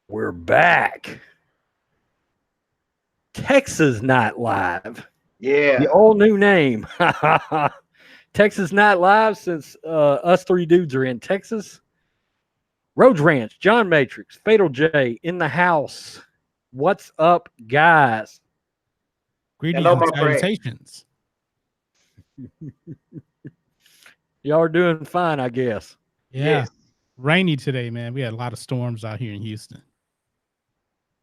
We're back. Texas Night Live. The Yeah. all new name. Texas Night Live, since us three dudes are in Texas. Roach Ranch, John Matrix, Fatal J in the house. What's up, guys? Greetings Hello, and my friend. salutations. Y'all are doing fine, I guess. Yeah. Yes. Rainy today, man. We had a lot of storms out here in Houston.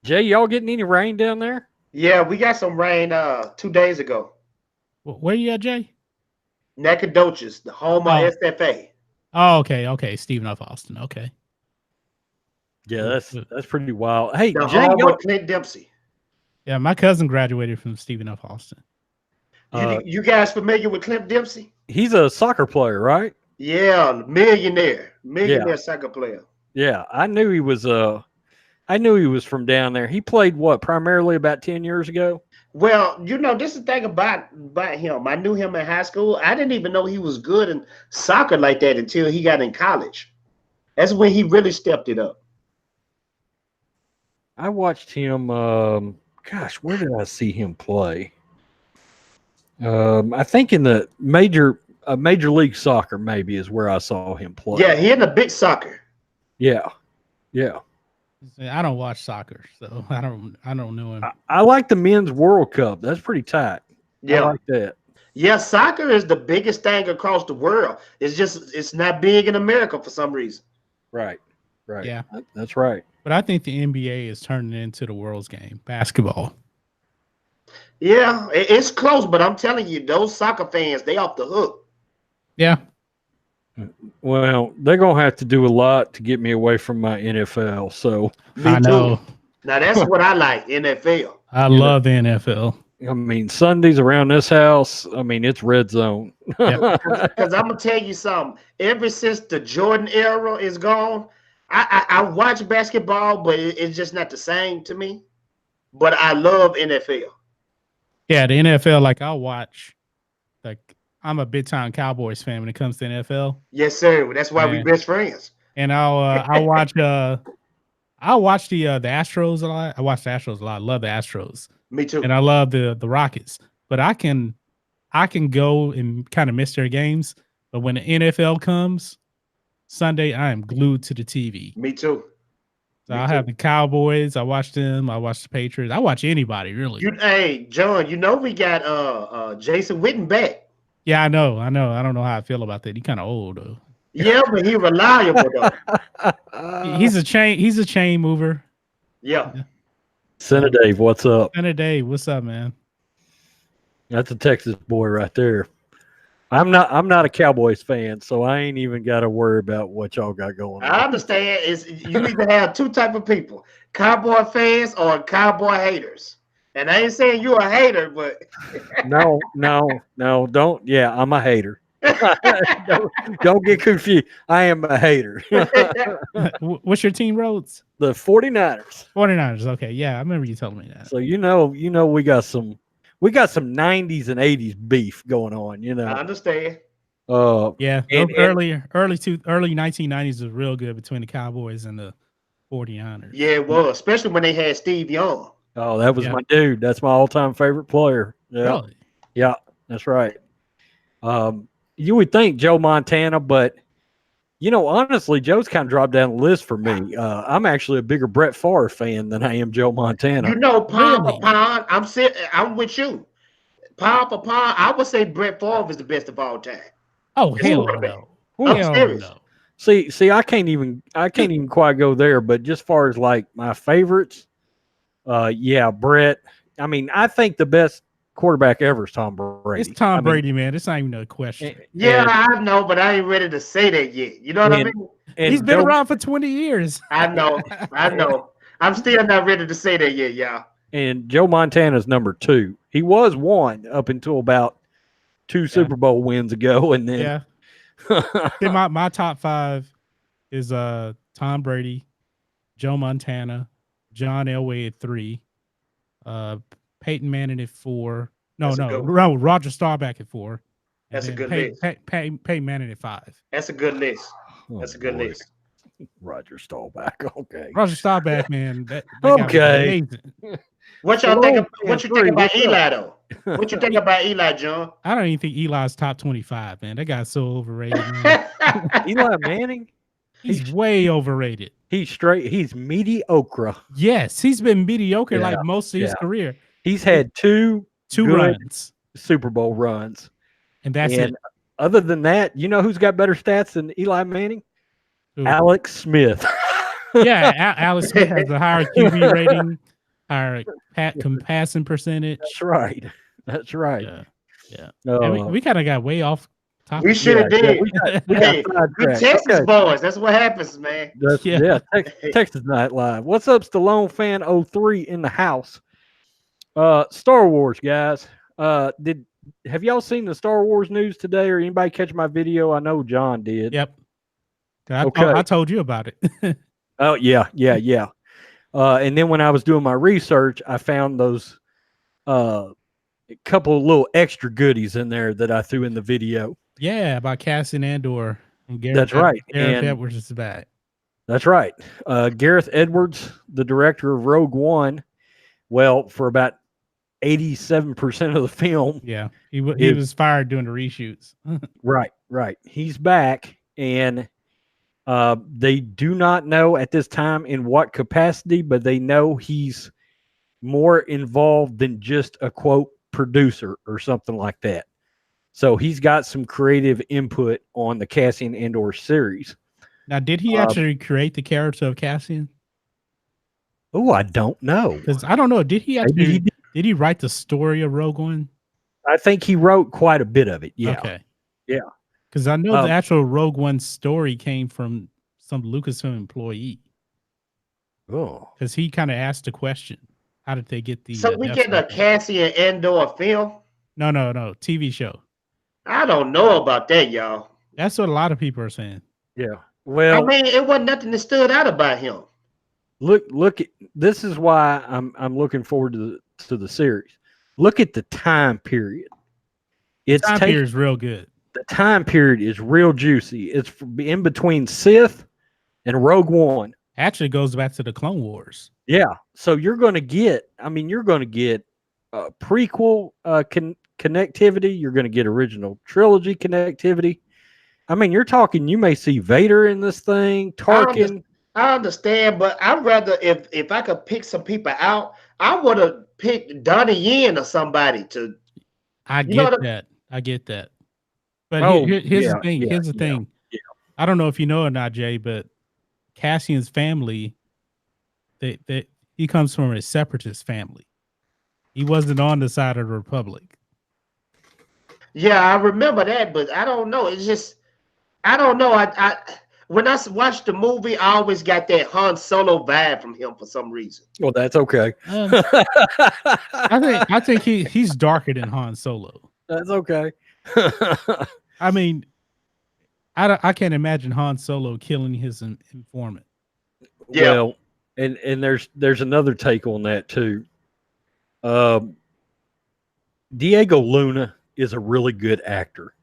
Jay, y'all getting any rain down there? Yeah, we got some rain 2 days ago. Where you at, Jay? Nacogdoches, the home of SFA. Oh, okay. Okay. Stephen F. Austin. Okay. Yeah, that's pretty wild. Hey, The Jay, home y'all, of Clint Dempsey. Yeah, my cousin graduated from Stephen F. Austin. You guys familiar with Clint Dempsey? he's a soccer player, right? Yeah, millionaire soccer player. Yeah, I knew he was from down there. He played what, primarily about 10 years ago? Well, this is the thing about him. I knew him in high school. I didn't even know he was good in soccer like that until he got in college. That's when he really stepped it up. I watched him gosh, where did I see him play? I think in the major league soccer maybe is where I saw him play. Yeah, he in the big soccer. Yeah. Yeah. I don't watch soccer, so I don't know him. I like the men's World Cup. That's pretty tight. Yeah. I like that. Yeah, soccer is the biggest thing across the world. It's not big in America for some reason. Right. Yeah. That's right. But I think the NBA is turning into the world's game, basketball. Yeah, it's close, but I'm telling you, those soccer fans, they off the hook. Yeah. Well, they're gonna have to do a lot to get me away from my NFL. So I know. Too. Now that's what I like, NFL. I love the NFL. I mean, Sundays around this house, I mean, it's red zone. Because I'm gonna tell you something. Ever since the Jordan era is gone, I watch basketball, but it's just not the same to me. But I love NFL. Yeah, the NFL, like I'll watch. Like I'm a big time Cowboys fan when it comes to NFL. Yes, sir. That's why we best friends. And I'll watch the Astros a lot. I watch the Astros a lot. I love the Astros. Me too. And I love the Rockets. But I can go and kind of miss their games. But when the NFL comes Sunday, I am glued to the TV. Me too. So I have the Cowboys. I watch them. I watch the Patriots. I watch anybody really. Hey, John, we got Jason Witten back. Yeah, I know. I don't know how I feel about that. He's kind of old though. Yeah, but he's reliable though. He's a chain mover. Yeah. Senator Dave, what's up? Senator Dave, what's up, man? That's a Texas boy right there. I'm not a Cowboys fan, so I ain't even got to worry about what y'all got going on. I understand. You either have two type of people: Cowboy fans or Cowboy haters. And I ain't saying you're a hater, but no, don't. Yeah, I'm a hater. don't get confused. I am a hater. What's your team, Rhodes? The 49ers. 49ers. Okay, yeah, I remember you telling me that. So you know, we got some 90s and 80s beef going on. I understand. Yeah, early 1990s was real good between the Cowboys and the 49ers. Yeah, it was, especially when they had Steve Young. Oh, that was my dude. That's my all-time favorite player. Yeah. Really? Yeah, that's right. You would think Joe Montana, but honestly, Joe's kind of dropped down the list for me. I'm actually a bigger Brett Favre fan than I am Joe Montana. Pound for pound, I'm with you. Pound for pound, I would say Brett Favre is the best of all time. Oh, hell no. I'm serious. No. See, I can't even quite go there, but just far as like my favorites, Brett. I mean, I think the best quarterback ever is Tom Brady. It's Tom Brady, man. It's not even a question. I know, but I ain't ready to say that yet. You know what I mean? He's been around for 20 years. I know. I'm still not ready to say that yet, y'all. And Joe Montana's number 2. He was 1 up until about 2 Super Bowl wins ago, and then my top 5 is Tom Brady, Joe Montana, John Elway at 3, Peyton Manning at 4. Roger Staubach at 4. That's a good list. Peyton Manning at 5. That's a good list. That's a good list. Roger Staubach. Okay. Roger Staubach, man. That Okay. amazing. What y'all think? What you think about What's Eli up? though? What you think about Eli, John? I don't even think Eli's top 25, man. That guy's so overrated, man. Eli Manning? He's way overrated. He's mediocre. Yes, he's been mediocre Yeah, like most of his career. He's had two good runs, Super Bowl runs. And that's it. Other than that, you know who's got better stats than Eli Manning? Ooh. Alex Smith. Yeah, Alex Smith has a higher QB rating, higher passing percentage. That's right. Yeah. And we kind of got way off topic. We sure did. We Texas boys. That's what happens, man. Texas Night Live. What's up, Stallone fan 03 in the house? Star Wars, guys. Have y'all seen the Star Wars news today, or anybody catch my video? I know John did. Yep. I told you about it. Oh yeah. And then when I was doing my research, I found those couple of little extra goodies in there that I threw in the video. Yeah, about Cassian Andor and Gareth. That's right. Gareth Edwards is back. That's right. Gareth Edwards, the director of Rogue One. Well, for about 87% of the film. Yeah, he was fired during the reshoots. Right. He's back, and they do not know at this time in what capacity, but they know he's more involved than just a quote producer or something like that. So he's got some creative input on the Cassian Andor series. Now, did he actually create the character of Cassian? Oh, I don't know. Because I don't know. Did he actually? Did he write the story of Rogue One? I think he wrote quite a bit of it. Yeah. Okay. Yeah. Because I know the actual Rogue One story came from some Lucasfilm employee. Oh. Because he kind of asked the question, how did they get the... So we get a Cassian Andor film? No. TV show. I don't know about that, y'all. That's what a lot of people are saying. Yeah. Well, I mean, it wasn't nothing that stood out about him. Look. This is why I'm looking forward to the series. Look at the time period. The time period is real good. The time period is real juicy. It's in between Sith and Rogue One. Actually goes back to the Clone Wars. Yeah. So you're going to get prequel connectivity. You're going to get original trilogy connectivity. I mean, you're talking, you may see Vader in this thing, Tarkin. I understand, but I'd rather, if I could pick some people out, I would have picked Donnie Yen or somebody to. I get that. But here's the thing. Here's the thing. Yeah. I don't know if you know or not, Jay, but Cassian's family, he comes from a separatist family. He wasn't on the side of the Republic. Yeah, I remember that, but I don't know. It's just, I don't know. I when I watched the movie, I always got that Han Solo vibe from him for some reason. Well, that's okay. I think he's darker than Han Solo. That's okay. I mean, I can't imagine Han Solo killing his informant. Yeah. Well, and there's another take on that too. Diego Luna is a really good actor,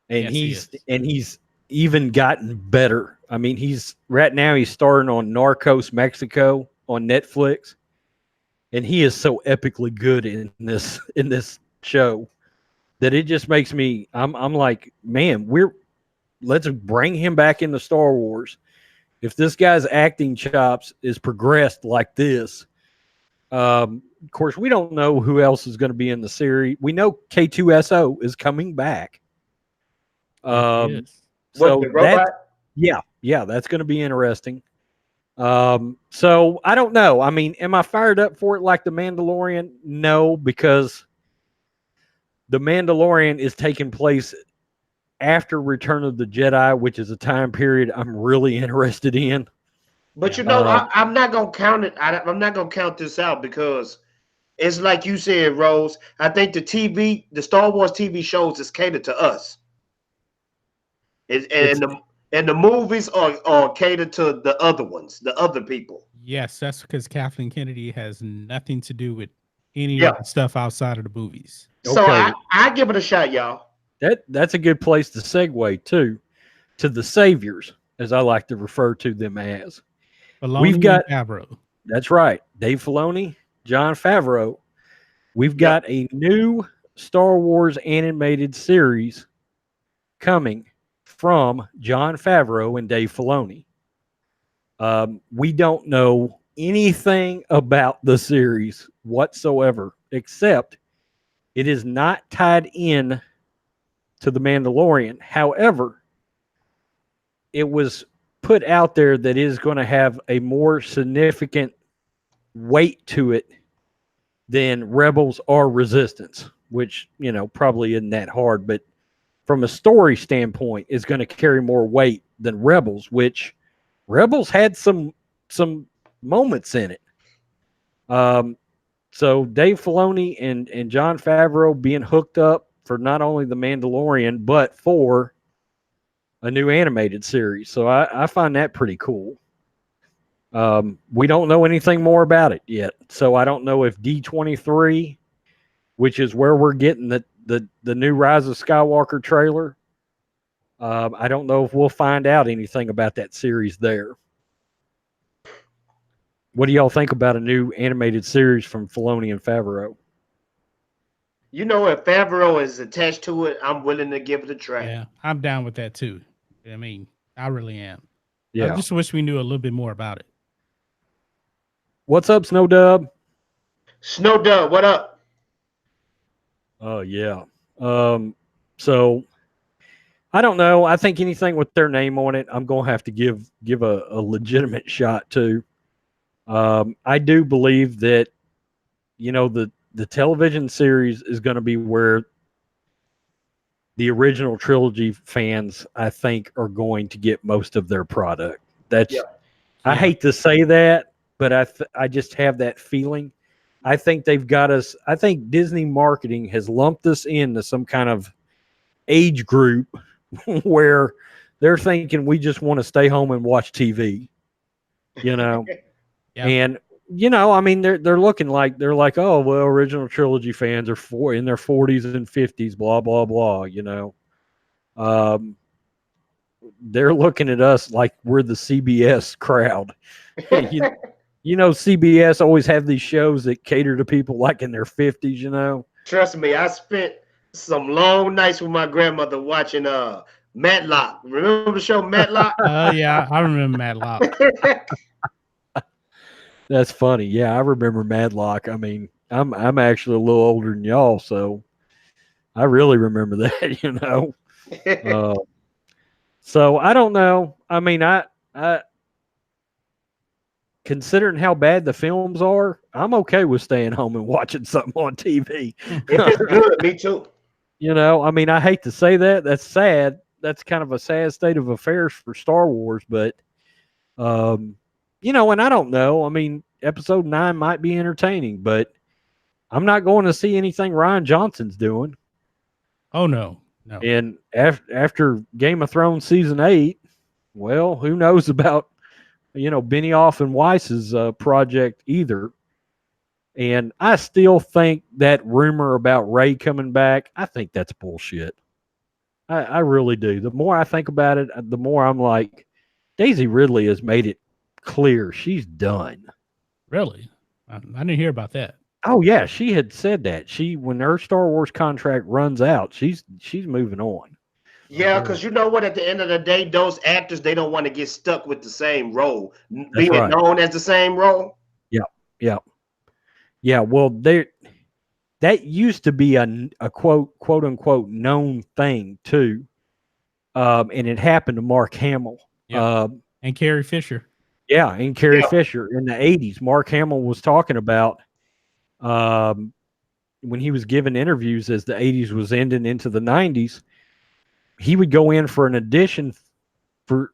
and he's even gotten better. I mean, he's starring on Narcos Mexico on Netflix, and he is so epically good in this show that it just makes me. I'm like, man, let's bring him back into Star Wars. If this guy's acting chops is progressed like this, of course, we don't know who else is going to be in the series. We know K2SO is coming back. So that's going to be interesting. So I don't know. I mean, am I fired up for it like The Mandalorian? No, because The Mandalorian is taking place after Return of the Jedi, which is a time period I'm really interested in. But I'm not gonna count it. I'm not gonna count this out because it's like you said, Rose. I think the Star Wars TV shows is catered to us, and the movies are catered to the other ones, the other people. Yes, that's because Kathleen Kennedy has nothing to do with any of the stuff outside of the movies. So I give it a shot, y'all. That's a good place to segue to the Saviors. as I like to refer to them as. Filoni We've got and Favreau. That's right, Dave Filoni, Jon Favreau. We've got a new Star Wars animated series coming from Jon Favreau and Dave Filoni. We don't know anything about the series whatsoever, except it is not tied in to The Mandalorian. However, it was put out there that it is going to have a more significant weight to it than Rebels or Resistance, which, probably isn't that hard, but from a story standpoint is going to carry more weight than Rebels, which Rebels had some moments in it. So Dave Filoni and Jon Favreau being hooked up for not only The Mandalorian, but for a new animated series. So I find that pretty cool. We don't know anything more about it yet. So I don't know if D23, which is where we're getting the new Rise of Skywalker trailer, I don't know if we'll find out anything about that series there. What do y'all think about a new animated series from Filoni and Favreau? If Favreau is attached to it, I'm willing to give it a try. Yeah, I'm down with that too. I mean, I really am. Yeah. I just wish we knew a little bit more about it. What's up, Snow Dub? Snow Dub, what up? Oh, yeah. So I don't know. I think anything with their name on it, I'm going to have to give a legitimate shot to. I do believe that, the television series is going to be where the original trilogy fans, I think, are going to get most of their product. I hate to say that, but I just have that feeling. I think they've got us. I think Disney marketing has lumped us into some kind of age group where they're thinking we just want to stay home and watch TV, Yeah. And I mean, they're looking like oh well, original trilogy fans are in their 40s and 50s, blah blah blah. They're looking at us like we're the CBS crowd. CBS always have these shows that cater to people like in their 50s. Trust me, I spent some long nights with my grandmother watching Matlock. Remember the show Matlock? Yeah, I remember Matlock. That's funny. Yeah, I remember Madlock. I mean, I'm actually a little older than y'all, so I really remember that. So I don't know. I mean, I considering how bad the films are, I'm okay with staying home and watching something on TV. It's good. Me too. I mean, I hate to say that. That's sad. That's kind of a sad state of affairs for Star Wars, but and I don't know. I mean, episode 9 might be entertaining, but I'm not going to see anything Rian Johnson's doing. Oh, no. And after Game of Thrones season 8, well, who knows about, Benioff and Weiss's project either. And I still think that rumor about Rey coming back, I think that's bullshit. I really do. The more I think about it, the more I'm like, Daisy Ridley has made it clear she's done. Really? I didn't hear about that. Oh yeah, she had said that when her Star Wars contract runs out, she's moving on. Yeah, because you know what? At the end of the day, those actors, they don't want to get stuck with the same role, being known as the same role. Yeah. Well, that used to be a quote unquote known thing too, and it happened to Mark Hamill. And Carrie Fisher. Yeah, and Carrie Fisher in the 80s. Mark Hamill was talking about when he was giving interviews as the 80s was ending into the 90s, he would go in for an audition for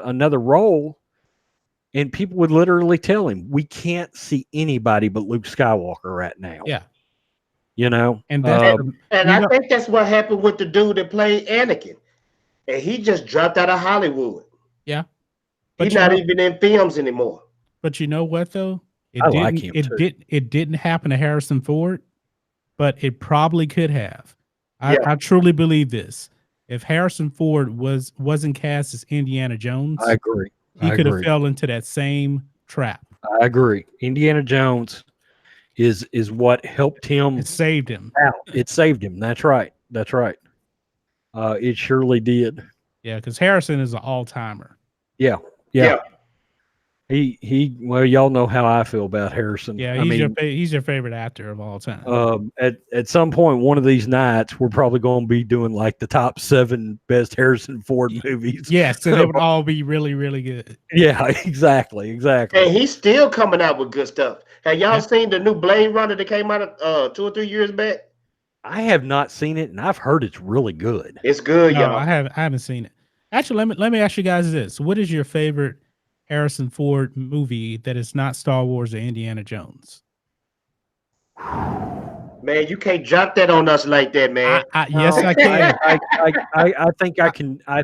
another role, and people would literally tell him, we can't see anybody but Luke Skywalker right now. Yeah. And I think that's what happened with the dude that played Anakin. And he just dropped out of Hollywood. Yeah. He's not even in films anymore. But you know what though? It didn't happen to Harrison Ford, but it probably could have. I truly believe this. if Harrison Ford wasn't cast as Indiana Jones, I agree. he could have fell into that same trap. I agree. Indiana Jones is what helped him. It saved him out. It saved him. That's right. That's right. It surely did. Yeah, because Harrison is an all-timer. Yeah. Well, y'all know how I feel about Harrison. Yeah, he's your favorite actor of all time. At some point, one of these nights, we're probably going to be doing like the top 7 best Harrison Ford movies. Yes, so they would all be really, really good. Yeah, exactly. And he's still coming out with good stuff. Have y'all seen the new Blade Runner that came out 2 or 3 years back? I have not seen it, and I've heard it's really good. It's good, no, y'all. I haven't seen it. Actually, let me ask you guys this: what is your favorite Harrison Ford movie that is not Star Wars or Indiana Jones? Man, you can't drop that on us like that, man. Yes, I can. I think I can. I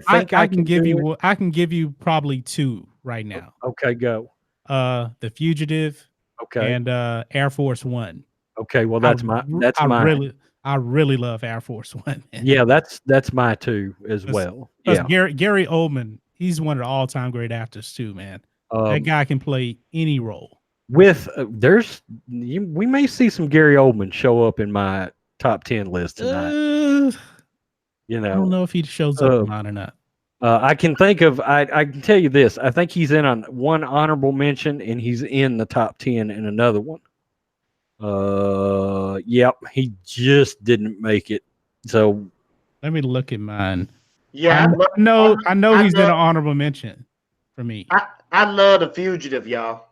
can give you. I can give you probably 2 right now. Okay, go. The Fugitive. Okay. And Air Force One. Okay, well that's mine. I really love Air Force One. Man. Yeah, that's my 2 as well. Yeah, Gary Oldman, he's one of the all-time great actors too, man. That guy can play any role. With we may see some Gary Oldman show up in my top 10 list tonight. I don't know if he shows up or not. I can think of. I can tell you this. I think he's in on one honorable mention, and he's in the top 10 in another one. Yep, he just didn't make it. So let me look at mine. Yeah, I know he's in an honorable mention for me. I love The Fugitive, y'all.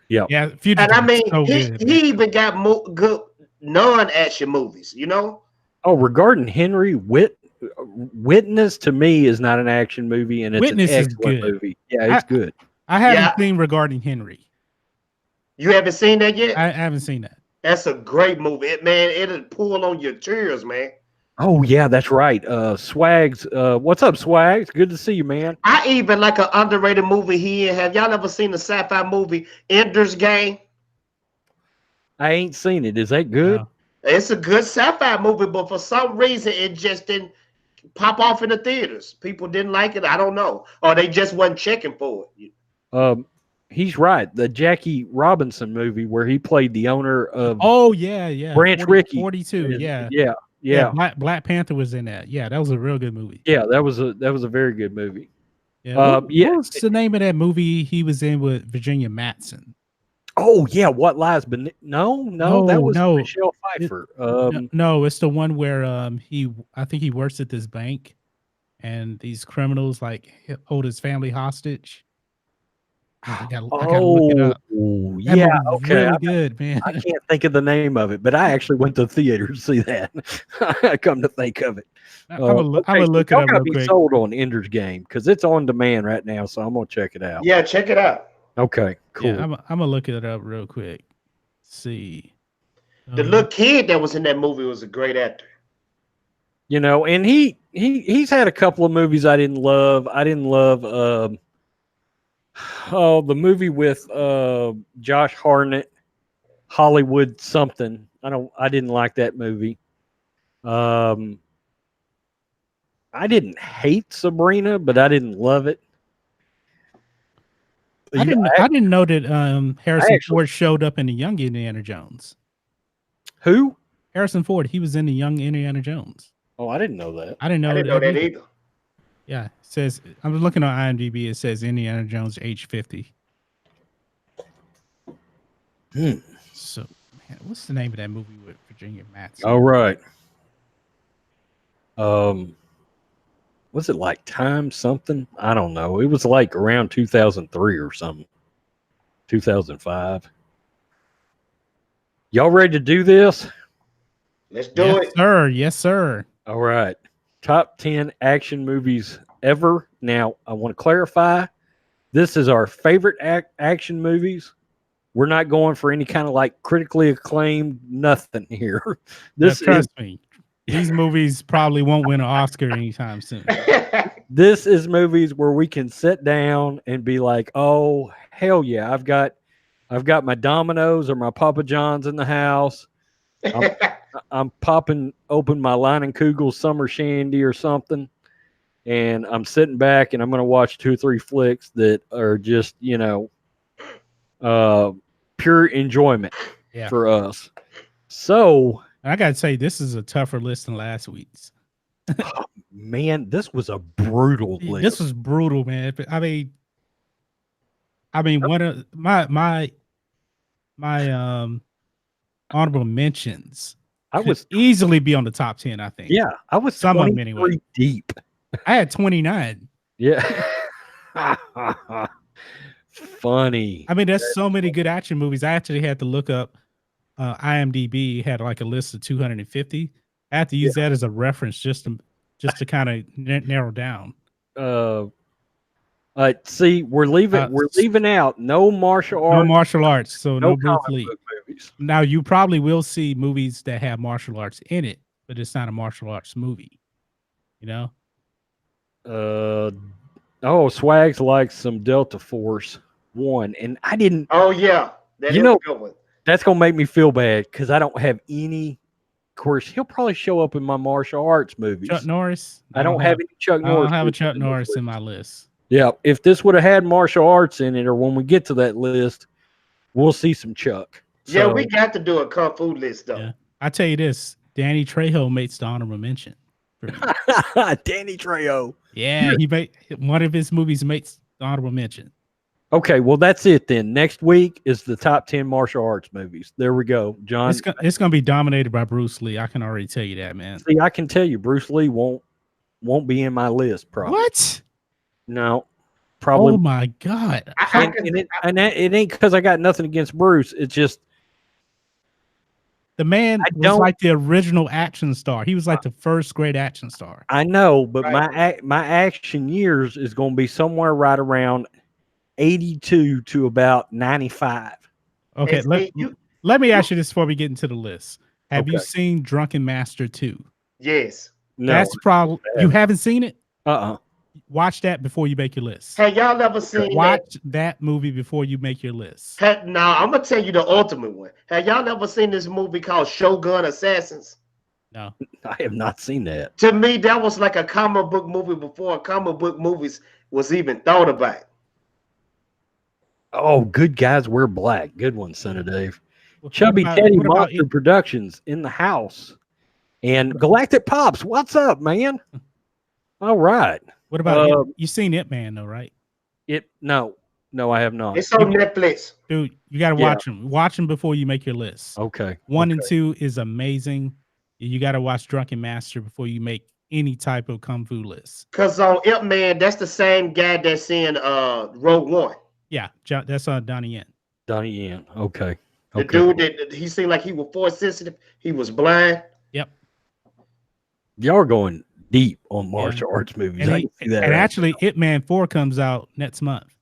Yeah, Fugitive. And I mean, so he even got good non-action movies. You know. Oh, regarding Henry Witness to me is not an action movie, and it's Witness an excellent movie. Yeah, it's good. I haven't seen Regarding Henry. You haven't seen that yet? I haven't seen that. That's a great movie, it'll pull on your tears, man. Oh yeah, that's right. Swags, what's up, Swags? Good to see you, man. I even like an underrated movie here. Have y'all ever seen the sci-fi movie Ender's Game? I ain't seen it. Is that good? No. It's a good sci-fi movie, but for some reason it just didn't pop off in the theaters. People didn't like it. I don't know, or they just wasn't checking for it. He's right. The Jackie Robinson movie where he played the owner of Branch Rickey. 42. Yeah. Black Panther was in that. Yeah, that was a real good movie. Yeah, that was a very good movie. Yeah. What was the name of that movie he was in with Virginia Madsen? Oh yeah, What Lies Beneath? No, that was Michelle Pfeiffer. No, it's the one where I think he works at this bank, and these criminals like hold his family hostage. I gotta look it up. Yeah, okay. Really good, man. I can't think of the name of it, but I actually went to the theater to see that. Come to think of it. I'm gonna look it up real quick. Be sold on Ender's Game because it's on demand right now, so I'm gonna check it out. Yeah, check it out. Okay, cool. Yeah, I'm gonna look it up real quick. Let's see. The little kid that was in that movie was a great actor. You know, and he's had a couple of movies I didn't love. The movie with Josh Hartnett, Hollywood something. I didn't like that movie. I didn't hate Sabrina, but I didn't love it. I didn't know that Harrison Ford showed up in the Young Indiana Jones. Who? Harrison Ford. He was in the Young Indiana Jones. Oh, I didn't know that. I didn't know that either. Yeah, it says I'm looking on IMDb. It says Indiana Jones age 50. So, man, what's the name of that movie with Virginia Madsen? All right. Was it like Time something? I don't know. It was like around 2003 or something. 2005. Y'all ready to do this? Let's do it. Sir. Yes, sir. All right. Top 10 action movies ever. Now, I want to clarify. This is our favorite action movies. We're not going for any kind of like critically acclaimed nothing here. Trust me. These movies probably won't win an Oscar anytime soon. This is movies where we can sit down and be like, "Oh, hell yeah, I've got my Domino's or my Papa John's in the house. I'm popping open my Line and Kugel summer shandy or something, and I'm sitting back and I'm going to watch 2 or 3 flicks that are just, pure enjoyment for us. So I got to say, this is a tougher list than last week's. Man, this was a brutal list. This was brutal, man. I mean, one of my honorable mentions could easily be on the top 10, I think. Yeah, I was some of them anyway. Deep. I had 29. Yeah. Funny. I mean, there's so many good action movies. I actually had to look up IMDb had like a list of 250. I had to use that as a reference just to kind of narrow down. See, we're leaving out no martial arts. No martial arts, so no Bruce Lee. Now you probably will see movies that have martial arts in it, but it's not a martial arts movie. Swags likes some Delta Force 1, and I didn't. Oh yeah, that is a good one. That's gonna make me feel bad because I don't have any. Of course, he'll probably show up in my martial arts movies. Chuck Norris. I don't have any Chuck Norris. I don't have a Chuck Norris in my list. Yeah, if this would have had martial arts in it, or when we get to that list, we'll see some Chuck. Yeah, we got to do a kung fu list though. Yeah. I tell you this, Danny Trejo makes the honorable mention. Danny Trejo. Yeah, he made one of his movies makes the honorable mention. Okay, well that's it then. Next week is the top 10 martial arts movies. There we go, John. It's going to be dominated by Bruce Lee. I can already tell you that, man. See, I can tell you, Bruce Lee won't be in my list. Probably. What? No, probably. Oh my God! It ain't because I got nothing against Bruce. It's just the man was like the original action star. He was like the first great action star. I know, but my action years is going to be somewhere right around 82 to about 95. Okay, let me ask you this before we get into the list. Have you seen Drunken Master 2? Yes. No. That's probably you haven't seen it? Uh-uh. Watch that before you make your list. Hey, y'all ever seen Watch that movie before you make your list. Hey, now, I'm going to tell you the ultimate one. Have y'all ever seen this movie called Shogun Assassins? No. I have not seen that. To me, that was like a comic book movie before comic book movies was even thought about. Oh, Good Guys Wear Black. Good one, Senator Dave. Chubby Teddy Monster Productions in the house. And Galactic Pops. What's up, man? All right. What about you seen It Man though, right? No, I have not. It's on Netflix. Dude, you got to watch them. Watch them before you make your list. Okay. 1 and 2 is amazing. You got to watch Drunken Master before you make any type of kung fu list. Because on It Man, that's the same guy that's in Rogue One. Yeah, that's Donnie Yen. Donnie Yen. Okay. The dude that he seemed like he was force sensitive. He was blind. Yep. Y'all are going deep on martial arts movies. And actually, It Man 4 comes out next month.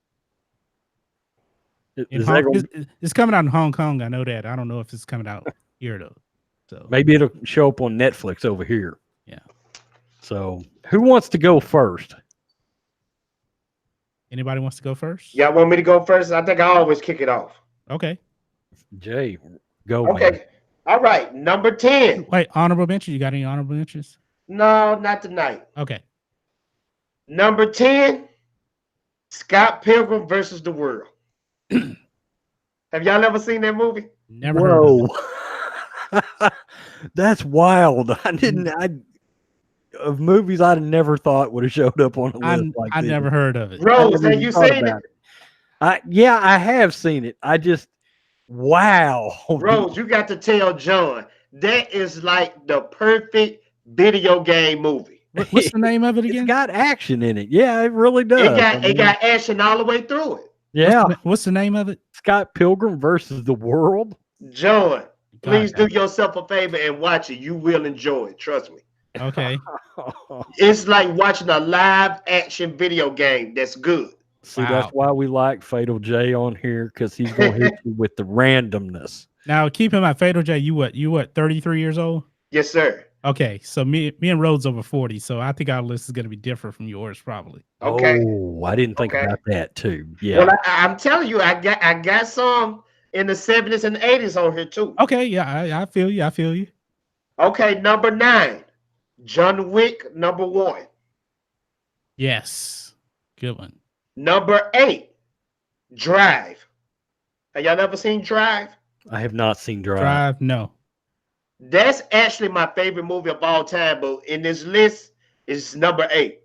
It's coming out in Hong Kong. I know that. I don't know if it's coming out here though. So maybe it'll show up on Netflix over here. Yeah. So who wants to go first? Anybody wants to go first? Y'all want me to go first? I think I always kick it off. Okay. Jay, go. Okay. Man. All right. Number 10. Wait, honorable mention. You got any honorable mentions? No, not tonight. Okay. Number 10, Scott Pilgrim versus the World. Have y'all ever seen that movie? Never heard of it. That's wild. Of movies I'd never thought would have showed up on a list like this. I never heard of it. Rose, have you seen it? I have seen it. Wow. Rose, you got to tell John, that is like the perfect video game movie. What's the name of it again? It's got action in it. Yeah, it really does. It got action all the way through it. Yeah. What's the name of it? Scott Pilgrim versus the World. John, please do yourself a favor and watch it. You will enjoy it. Trust me. Okay. It's like watching a live action video game that's good. See, that's why we like Fatal J on here, because he's going to hit you with the randomness. Now, keep in mind, Fatal J, you what, 33 years old? Yes, sir. Okay, so me and Rhodes over 40, so I think our list is going to be different from yours, probably. Okay. Oh, I didn't think about that too. Yeah. Well, I'm telling you, I got some in the 70s and 80s on here too. Okay, yeah, I feel you. Okay, number 9, John Wick, number 1. Yes. Good one. Number 8, Drive. Have y'all ever seen Drive? I have not seen Drive. Drive, no. That's actually my favorite movie of all time, but in this list is number 8.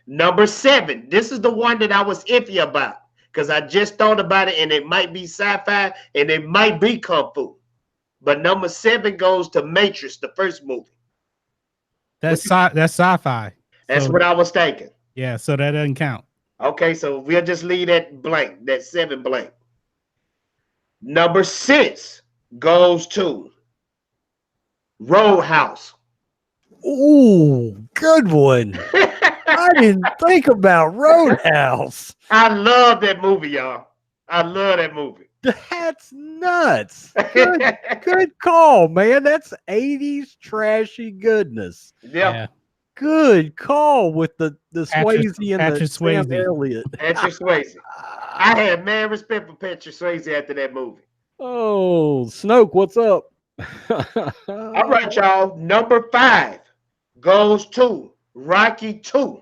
Number 7, this is the one that I was iffy about because I just thought about it and it might be sci-fi and it might be kung fu. But number 7 goes to Matrix, the first movie. That's sci-fi. That's what I was thinking. Yeah, so that doesn't count. Okay, so we'll just leave that blank, that 7 blank. Number 6 goes to Roadhouse. Ooh, good one. I didn't think about Roadhouse. I love that movie, y'all. I love that movie. That's nuts. Good call, man. That's 80s trashy goodness. Yeah. Good call with the Swayze and Patrick the Sam Swayze. Elliott. Patrick Swayze. I had mad respect for Patrick Swayze after that movie. Oh, Snoke, what's up? All right, y'all. Number 5 goes to Rocky 2.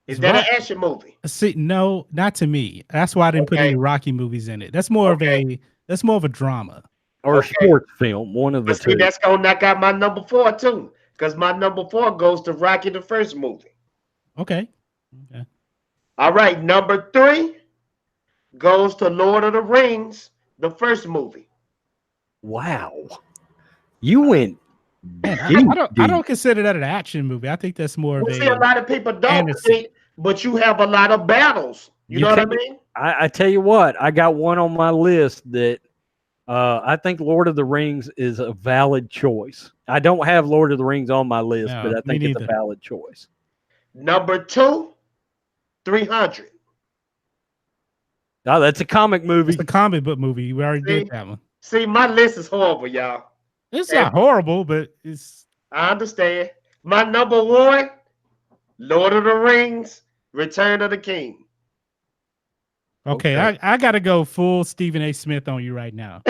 Is that an action movie? See, no, not to me. That's why I didn't put any Rocky movies in it. That's more of a drama. Or a sports film, one of the two. See, that's gonna knock out my number 4 too. Because my number 4 goes to Rocky the first movie. Okay. All right, number 3 goes to Lord of the Rings, the first movie. Wow. You went Man, deep, I don't consider that an action movie. I think that's more of See, a lot of people don't see, but you have a lot of battles. You know what I mean? I tell you what, I got one on my list that I think Lord of the Rings is a valid choice. I don't have Lord of the Rings on my list, but I think it's a valid choice. Number 2, 300. Oh, that's a comic movie. It's a comic book movie. We already did that one. See, my list is horrible, y'all. It's not horrible, but it's... I understand. My number 1, Lord of the Rings, Return of the King. Okay. I got to go full Stephen A. Smith on you right now.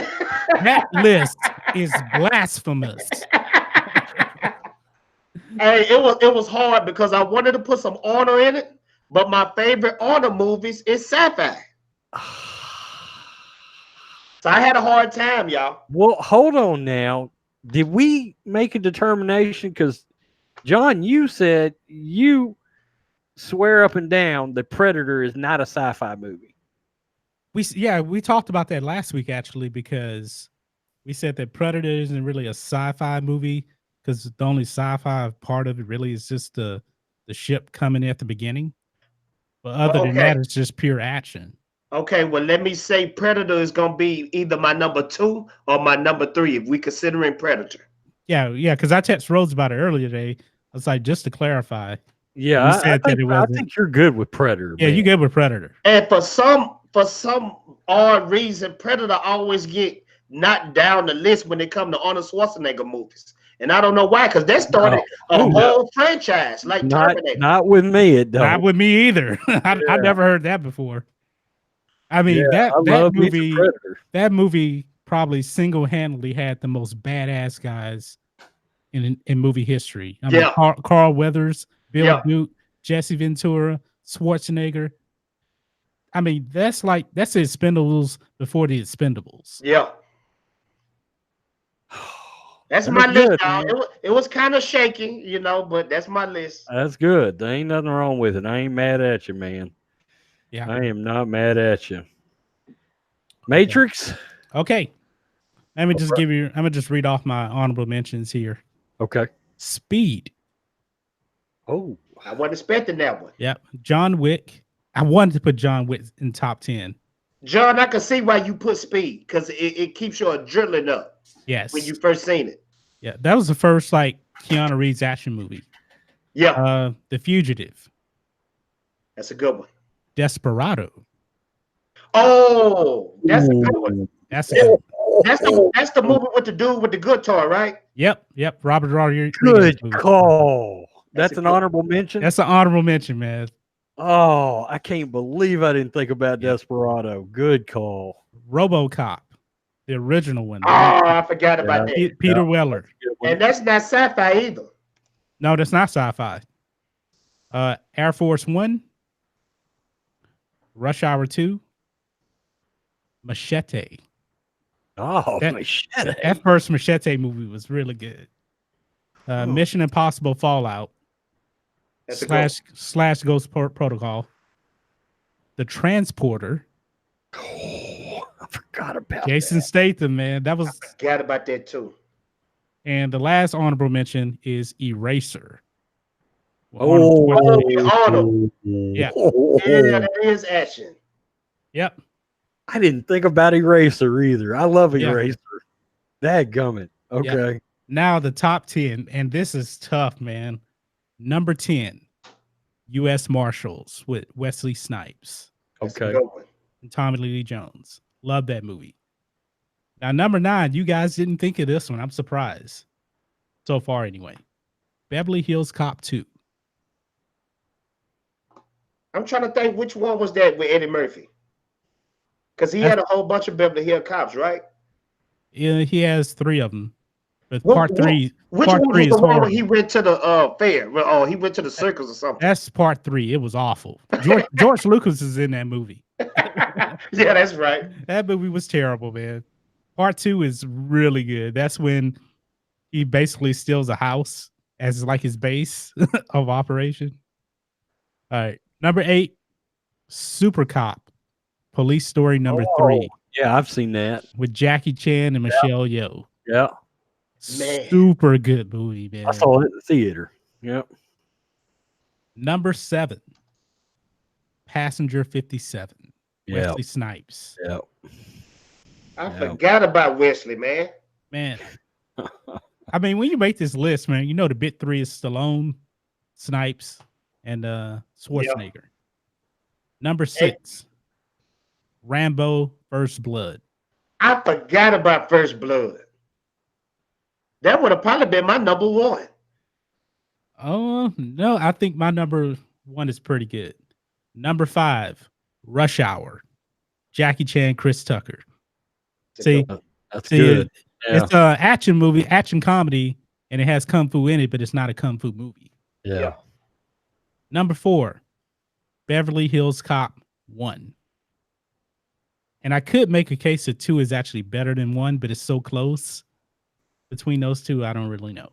That list is blasphemous. Hey, it was hard because I wanted to put some honor in it, but my favorite honor movies is sci-fi. So I had a hard time, y'all. Well, hold on now. Did we make a determination? Because, John, you said you swear up and down that Predator is not a sci-fi movie. We talked about that last week, actually, because we said that Predator isn't really a sci-fi movie because the only sci-fi part of it really is just the ship coming at the beginning. But other than that, it's just pure action. Okay, well, let me say Predator is going to be either my number 2 or my number 3 if we considering Predator. Yeah, because I texted Rose about it earlier today. I was like, just to clarify. Yeah, I think you're good with Predator. Yeah, you're good with Predator. And for some odd reason, Predator always get knocked down the list when it comes to Arnold Schwarzenegger movies. And I don't know why, because that started a whole franchise like Terminator. Not with me, it don't. Not with me either. I never heard that before. I mean, that movie probably single-handedly had the most badass guys in movie history. I mean, Carl Weathers, Bill Duke, Jesse Ventura, Schwarzenegger. I mean, that's the Expendables before the Expendables. Yeah. That's my list, y'all. It was kind of shaky, but that's my list. That's good. There ain't nothing wrong with it. I ain't mad at you, man. Yeah. I am not mad at you. Matrix? Okay. Let me just I'm gonna just read off my honorable mentions here. Okay. Speed. Oh, I wasn't expecting that one. Yep. John Wick. I wanted to put John Wick in top 10. John, I can see why you put Speed, because it keeps your adrenaline up. Yes. When you first seen it. Yeah, that was the first Keanu Reeves action movie. Yeah. The Fugitive. That's a good one. Desperado. Oh, that's a good one. That's the movie with the dude with the guitar, right? Yep. Robert Rodriguez. Good call. That's an honorable mention. That's an honorable mention, man. Oh, I can't believe I didn't think about Desperado. Good call. RoboCop, the original one. Oh, I forgot about that. Peter Weller. And that's not sci-fi either. No, that's not sci-fi. Air Force One, Rush Hour 2, Machete. Oh, That first Machete movie was really good. Mission Impossible Fallout slash Ghost Protocol, The Transporter. Oh, I forgot about Jason Statham, man. I forgot about that too. And the last honorable mention is Eraser. Arnold. Yeah. Yeah, that is action. Yep. I didn't think about Eraser either. I love Eraser. Dadgummit. Okay. Yep. Now the top 10, and this is tough, man. Number 10, U.S. Marshals with Wesley Snipes. Okay. And Tommy Lee Jones. Love that movie. Now, number 9, you guys didn't think of this one. I'm surprised. So far, anyway. Beverly Hills Cop 2. I'm trying to think which one was that with Eddie Murphy. Because he had a whole bunch of Beverly Hills Cops, right? Yeah, he has 3 of them. But part 3, which part one 3 was is the one horrible. where he went to the fair? Oh, he went to the circus or something. That's part 3. It was awful. George Lucas is in that movie. Yeah, that's right. That movie was terrible, man. Part 2 is really good. That's when he basically steals a house as like his base of operation. All right. Number 8, Super Cop. Police Story number 3. Yeah, I've seen that. With Jackie Chan and Michelle Yeoh. Yeah. Man. Super good movie, man. I saw it in the theater. Yep. Number 7, Passenger 57. Wesley Snipes. Yep. I forgot about Wesley, man. Man. I mean, when you make this list, man, you know the big 3 is Stallone, Snipes, and Schwarzenegger. Yep. Number 6, Rambo First Blood. I forgot about First Blood. That would have probably been my number 1. Oh, no, I think my number 1 is pretty good. Number 5, Rush Hour. Jackie Chan, Chris Tucker. See, that's good. Yeah. It's an action movie, action comedy, and it has kung fu in it, but it's not a kung fu movie. Yeah. Number 4, Beverly Hills Cop 1. And I could make a case that 2 is actually better than 1, but it's so close between those 2, I don't really know.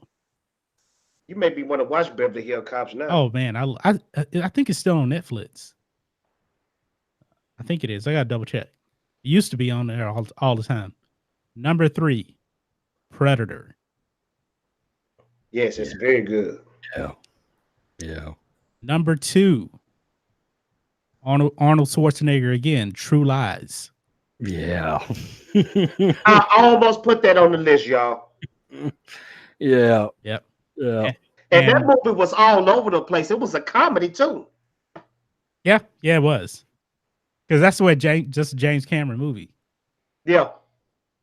You maybe want to watch Beverly Hills Cops now. Oh man, I think it's still on Netflix. I think it is. I gotta double check. It used to be on there all the time. Number 3, Predator. Yes, it's very good. Yeah. Yeah. Number 2, Arnold Schwarzenegger again, True Lies. Yeah. I almost put that on the list, y'all. Yeah. Yep. Yeah. And that movie was all over the place. It was a comedy too. Yeah, it was. Because that's what just a James Cameron movie. Yeah.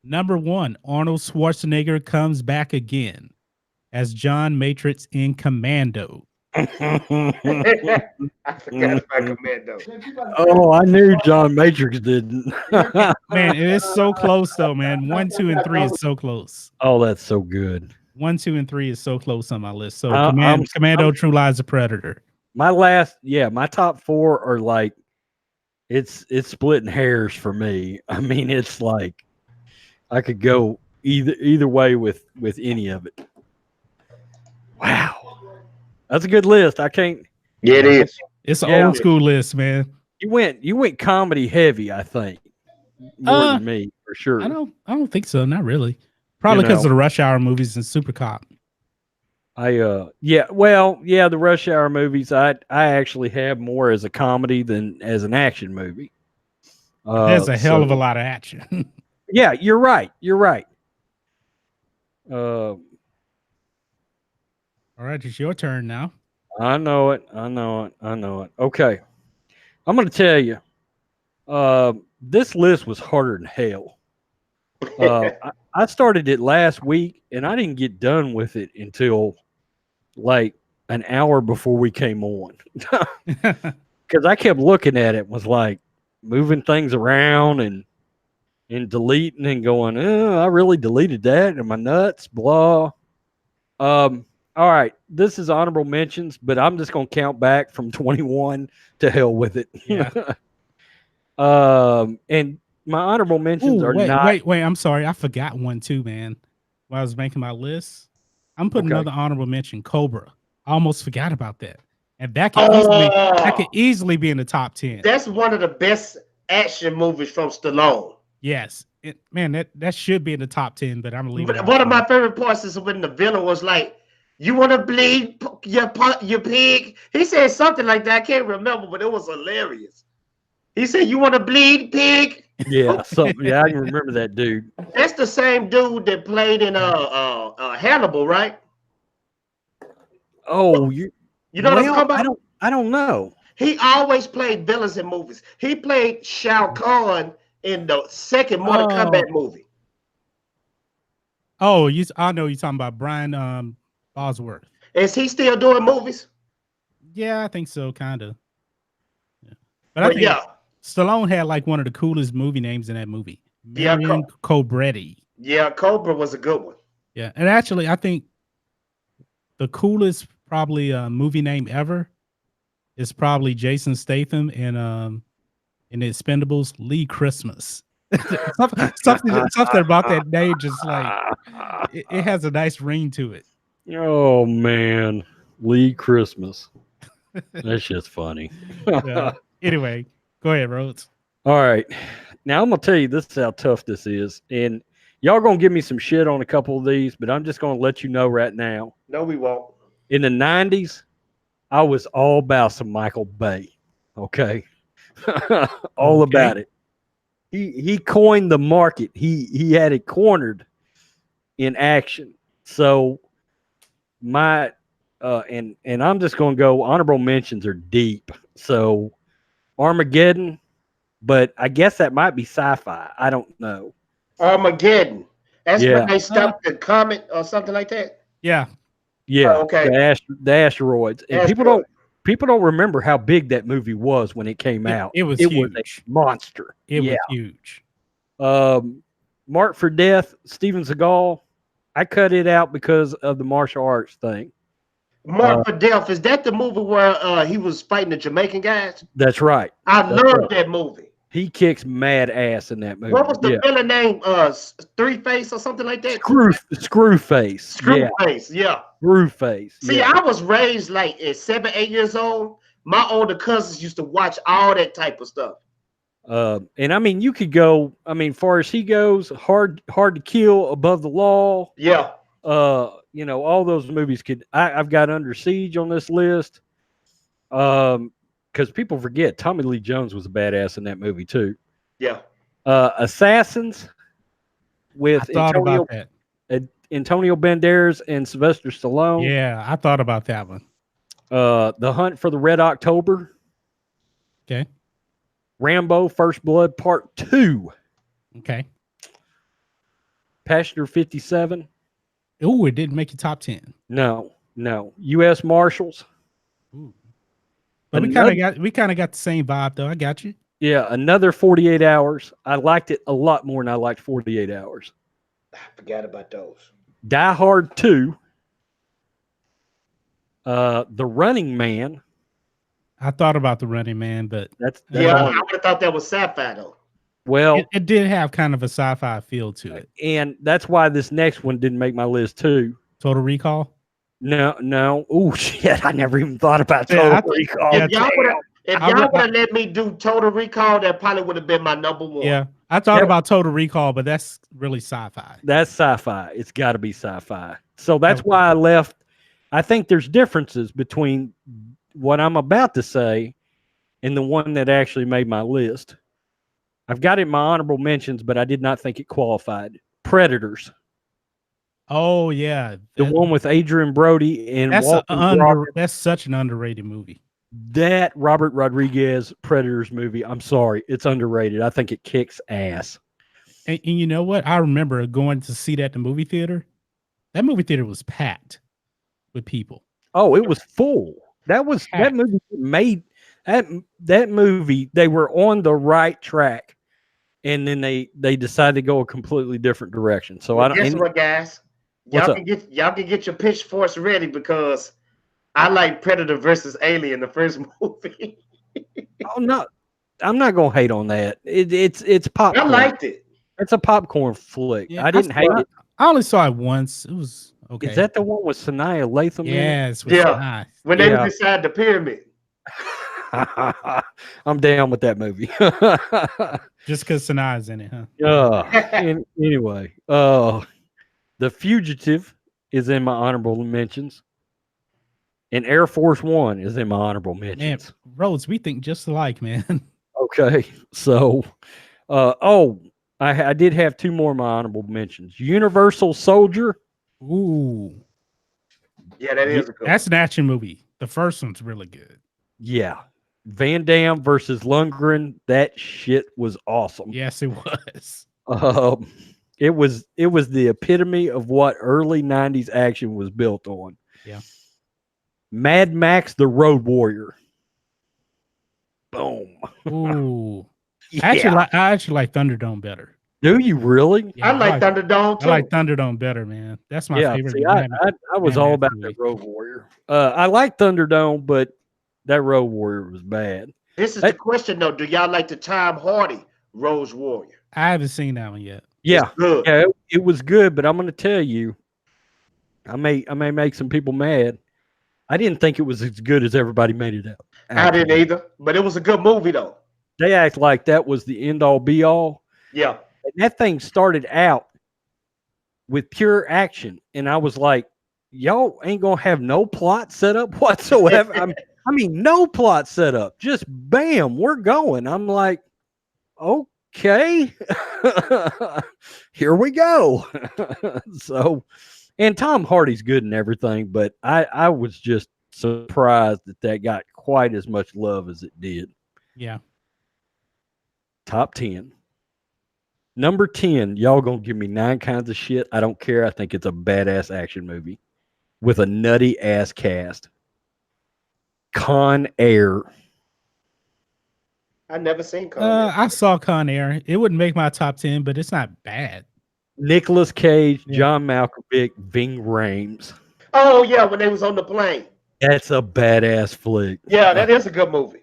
Number 1, Arnold Schwarzenegger comes back again as John Matrix in Commando. I forgot about Commando. Oh, I knew John Matrix didn't. Man, it is so close though, man. 1, 2, and 3 is so close. Oh, that's so good. 1, 2, and 3 is so close on my list. So Commando, True Lies, The Predator. My top 4 are like it's splitting hairs for me. I mean, it's like I could go either way with any of it. Wow. That's a good list. I can't. Yeah, it is. It's an old school list, man. You went comedy heavy, I think. More than me, for sure. I don't think so. Not really. Probably because of the Rush Hour movies and Super Cop. The Rush Hour movies I actually have more as a comedy than as an action movie. There's a hell of a lot of action. Yeah, you're right. All right, it's your turn now. I know it. Okay. I'm going to tell you, this list was harder than hell. I started it last week, and I didn't get done with it until like an hour before we came on. Because I kept looking at it, was like moving things around and deleting and going, I really deleted that, and my nuts, blah. All right, this is honorable mentions, but I'm just gonna count back from 21 to hell with it. Yeah. And my honorable mentions Ooh, are not wait. I'm sorry. I forgot one too, man. While I was making my list, I'm putting okay. another honorable mention, Cobra. I almost forgot about that. And that could Oh, easily be in the top 10. that's one of the best action movies from Stallone. Yes. Man, that should be in the top 10, but I'm gonna leave it But out one of there. my favorite parts is when the villain was like, "You want to bleed your pig?" He said something like that. I can't remember, but it was hilarious. He said, "You want to bleed pig?" Yeah, something. Yeah, I can remember that dude. That's the same dude that played in Yeah. Hannibal, right? Oh, you You know what I'm well, talking about? I don't know. He always played villains in movies. He played Shao Kahn in the second Mortal Oh, Kombat movie. I know you're talking about Brian Bosworth. Is he still doing movies? Yeah, I think so, kind of. Yeah. But I But think yeah, Stallone had like one of the coolest movie names in that movie, yeah, Marion Cobretti. yeah, Cobra was a good one. Yeah, and actually, I think the coolest probably movie name ever is probably Jason Statham in the Expendables, Lee Christmas. something about that name just like it has a nice ring to it. Oh man, Lee Christmas. That's just funny. Yeah. Anyway, go ahead, Rhodes. All right. Now I'm gonna tell you this is how tough this is. And y'all gonna give me some shit on a couple of these, but I'm just gonna let you know right now. No, we won't. In the 90s, I was all about some Michael Bay. Okay. All Okay. about it. He coined the market. He had it cornered in action. So my and I'm just gonna go honorable mentions are deep. So Armageddon, but I guess that might be sci-fi. I don't know. Armageddon. That's when Yeah, they stopped the comet or something like that. Yeah. yeah. Oh, okay. The asteroids, and Asteroid. people don't remember how big that movie was when it came out. It was It was a huge. monster. It Yeah. was huge. Mark for Death, Steven Seagal. I cut it out because of the martial arts thing. Mark for Death. Is that the movie where he was fighting the Jamaican guys? That's right. I That's love right. that movie. He kicks mad ass in that movie. What was the Yeah. villain name? Three Face or something like that? Screwface. Yeah. Screwface, yeah. Screwface. See, Yeah. I was raised like at 7, 8 years old. My older cousins used to watch all that type of stuff. And I mean, you could go. I mean, far as he goes, hard to kill, above the law. Yeah. You know, all those movies could. I've got Under Siege on this list. Because people forget Tommy Lee Jones was a badass in that movie too. Yeah. Assassins with I thought about that. Antonio Banderas and Sylvester Stallone. Yeah, I thought about that one. The Hunt for the Red October. Okay. Rambo: First Blood Part 2. Okay. Passenger 57. Oh, it didn't make your top 10. No. U.S. Marshals. Ooh. But we kind of got the same vibe though. I got you. Yeah, another 48 Hours. I liked it a lot more than I liked 48 Hours. I forgot about those. Die Hard 2. The Running Man. I thought about The Running Man, but That's Yeah, I on it. would have thought that was sci-fi though. Well, it did have kind of a sci-fi feel to it. and that's why this next one didn't make my list too. Total Recall. No. Oh shit! I never even thought about Yeah, Total Recall. yeah, If y'all would have let me do Total Recall, that probably would have been my number one. Yeah, I thought about Total Recall, but that's really sci-fi. That's sci-fi. It's got to be sci-fi. So that's why I left. I think there's differences between what I'm about to say and the one that actually made my list. I've got it in my honorable mentions, but I did not think it qualified. Predators. Oh yeah, The one with Adrian Brody and that's such an underrated movie. That Robert Rodriguez Predators movie, I'm sorry, it's underrated. I think it kicks ass. And you know what? I remember going to see that at the movie theater. That movie theater was packed with people. Oh, it was full. That movie made that movie. They were on the right track, and then they decided to go a completely different direction. So I don't. Guess what, guys? What's up? Y'all can get your pitchforks ready because I like Predator versus Alien, the first movie. Oh no, I'm not gonna hate on that. It's I popcorn. liked it. It's a popcorn flick. Yeah, I didn't hate it. I only saw it once. It was okay. Is that the one with Sanaa Lathan? Yes, Yeah. When they Yeah. was inside the pyramid. I'm down with that movie. just because Sanaa's in it, huh? Anyway, The Fugitive is in my honorable mentions, and Air Force One is in my honorable Man, mentions. Rhodes, we think just alike, man. Okay, so, I did have two more of my honorable mentions. Universal Soldier. Ooh, Yeah, that is a good that's an action movie. The first one's really good. Yeah. Van Damme versus Lundgren. That shit was awesome. Yes, it was. It was the epitome of what early 90s action was built on. Yeah. Mad Max the Road Warrior. Boom. Ooh. Yeah. I actually like Thunderdome better. Do you really? I like Thunderdome too. I like Thunderdome better, man. That's my favorite. See, I was all about that Road Warrior. I like Thunderdome, but that Road Warrior was bad. This is the question though. Do y'all like the Tom Hardy Rose Warrior? I haven't seen that one yet. Yeah, good. Yeah, it was good, but I'm going to tell you, I may make some people mad. I didn't think it was as good as everybody made it out. I didn't either, but it was a good movie though. They act like that was the end all be all. Yeah, and that thing started out with pure action, and I was like, y'all ain't gonna have no plot set up whatsoever. I mean, no plot set up. Just bam, we're going. I'm like, okay, here we go. So, and Tom Hardy's good and everything, but I was just surprised that got quite as much love as it did. Yeah. Top 10. Number 10, y'all gonna give me 9 kinds of shit. I don't care. I think it's a badass action movie with a nutty ass cast. Con Air. I never seen Con Air. I saw Con Air. It wouldn't make my top 10, but it's not bad. Nicolas Cage, John Malkovich, Ving Rhames. Oh yeah, when they was on the plane. That's a badass flick. Yeah, that is a good movie.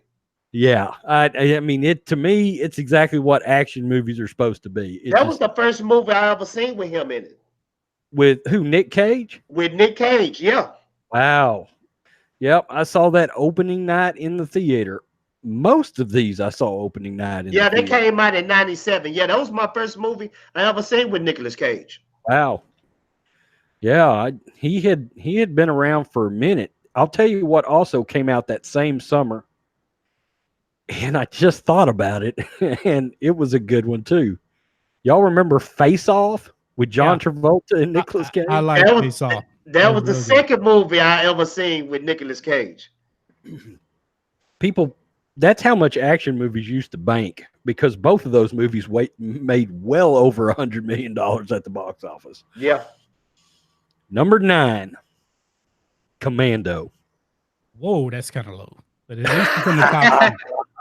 Yeah, I mean, to me, it's exactly what action movies are supposed to be. That was the first movie I ever seen with him in it. With who? Nick Cage? With Nick Cage, yeah. Wow. Yep, I saw that opening night in the theater. Most of these I saw opening night in the theater. They came out in 97. Yeah, that was my first movie I ever seen with Nicolas Cage. Wow. Yeah, he had been around for a minute. I'll tell you what also came out that same summer. And I just thought about it, and it was a good one too. Y'all remember Face Off with John Travolta and Nicolas Cage? I like Face Off. That was the second movie I ever seen with Nicolas Cage. People, that's how much action movies used to bank, because both of those movies made well over $100 million at the box office. Yeah. Number 9, Commando. Whoa, that's kind of low. But at least it's in the top 10.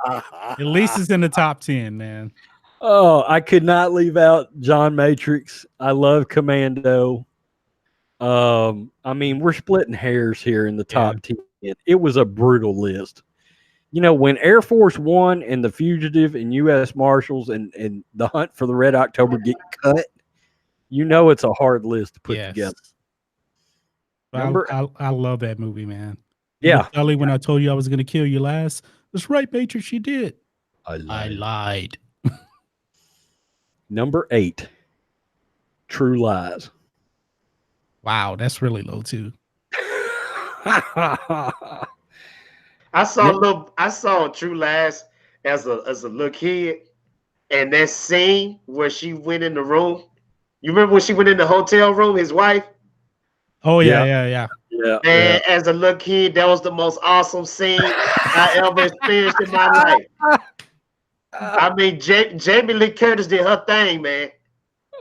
At least it's in the top 10, man. Oh, I could not leave out John Matrix. I love Commando. I mean, we're splitting hairs here in the top 10. It was a brutal list. You know, when Air Force One and The Fugitive and U.S. Marshals and The Hunt for the Red October get cut, you know it's a hard list to put together. I love that movie, man. Yeah. Ellie, when I told you I was going to kill you last, that's right, Matrix, you did. I lied. Number 8, True Lies. Wow, that's really low too. I saw True Lies as a little kid, and that scene where she went in the room. You remember when she went in the hotel room, his wife? Oh yeah. And as a little kid, that was the most awesome scene I ever experienced in my life. I mean, Jamie Lee Curtis did her thing, man.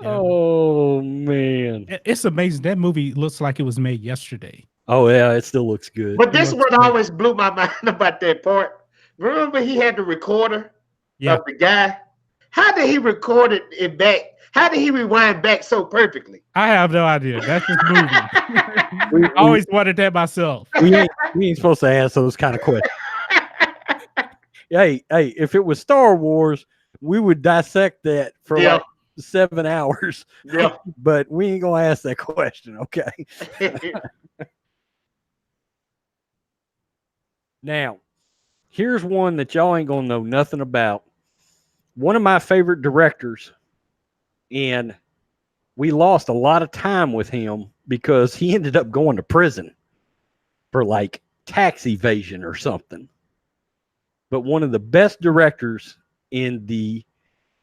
Oh man, it's amazing. That movie looks like it was made yesterday. Oh yeah, it still looks good. But this one always blew my mind about that part. Remember, he had the recorder of the guy. How did he record it back? How did he rewind back so perfectly? I have no idea. That's just moving. I always wondered that myself. We ain't supposed to ask those kind of questions. Hey, if it was Star Wars, we would dissect that for like 7 hours. Yeah. But we ain't gonna ask that question, okay? Now, here's one that y'all ain't gonna know nothing about. One of my favorite directors, and we lost a lot of time with him because he ended up going to prison for like tax evasion or something. But one of the best directors from the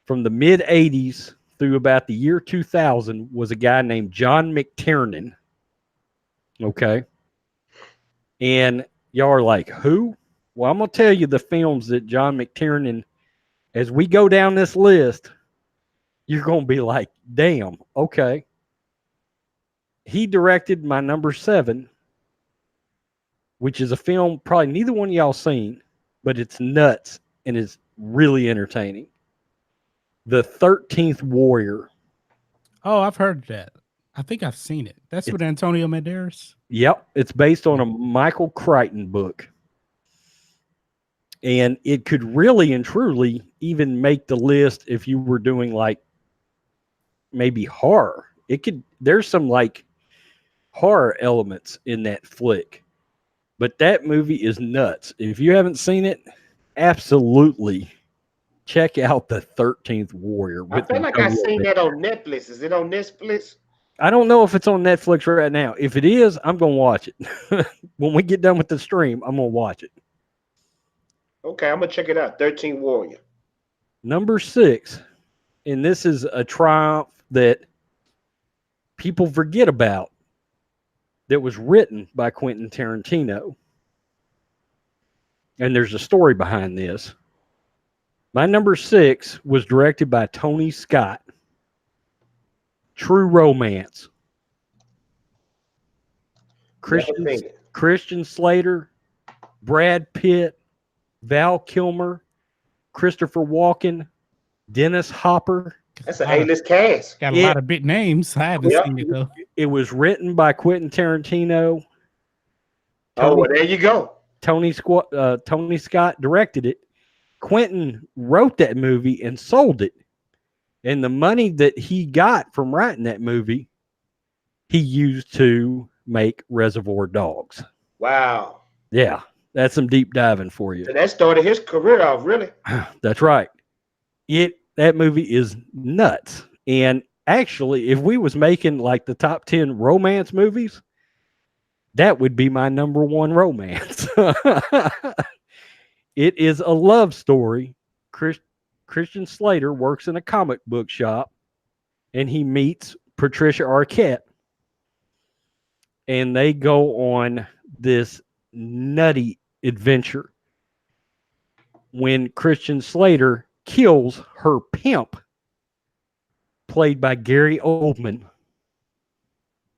mid 80s through about the year 2000 was a guy named John McTiernan. Okay. And y'all are like, who? Well, I'm going to tell you the films that John McTiernan, as we go down this list, you're going to be like, damn, okay. He directed my number 7, which is a film probably neither one of y'all seen, but it's nuts and is really entertaining. The 13th Warrior. Oh, I've heard that. I think I've seen it. That's with Antonio Banderas. Yep. It's based on a Michael Crichton book. And it could really and truly even make the list if you were doing like maybe horror. There's some like horror elements in that flick. But that movie is nuts. If you haven't seen it, absolutely check out The 13th Warrior. I feel like I've seen that on Netflix. Is it on Netflix? I don't know if it's on Netflix right now. If it is, I'm going to watch it. When we get done with the stream, I'm going to watch it. Okay, I'm going to check it out. 13th Warrior. Number 6, and this is a triumph that people forget about, that was written by Quentin Tarantino. And there's a story behind this. My number 6 was directed by Tony Scott. True Romance. Christian Slater, Brad Pitt, Val Kilmer, Christopher Walken, Dennis Hopper. That's an A-list cast. Got a lot of big names. I haven't seen it though. It was written by Quentin Tarantino. Well, there you go. Tony Scott directed it. Quentin wrote that movie and sold it. And the money that he got from writing that movie, he used to make Reservoir Dogs. Wow. Yeah, that's some deep diving for you. And that started his career off, really. That's right. That movie is nuts. And actually, if we was making like the top 10 romance movies, that would be my number 1 romance. It is a love story. Christian Slater works in a comic book shop, and he meets Patricia Arquette. And they go on this nutty adventure when Christian Slater kills her pimp, played by Gary Oldman.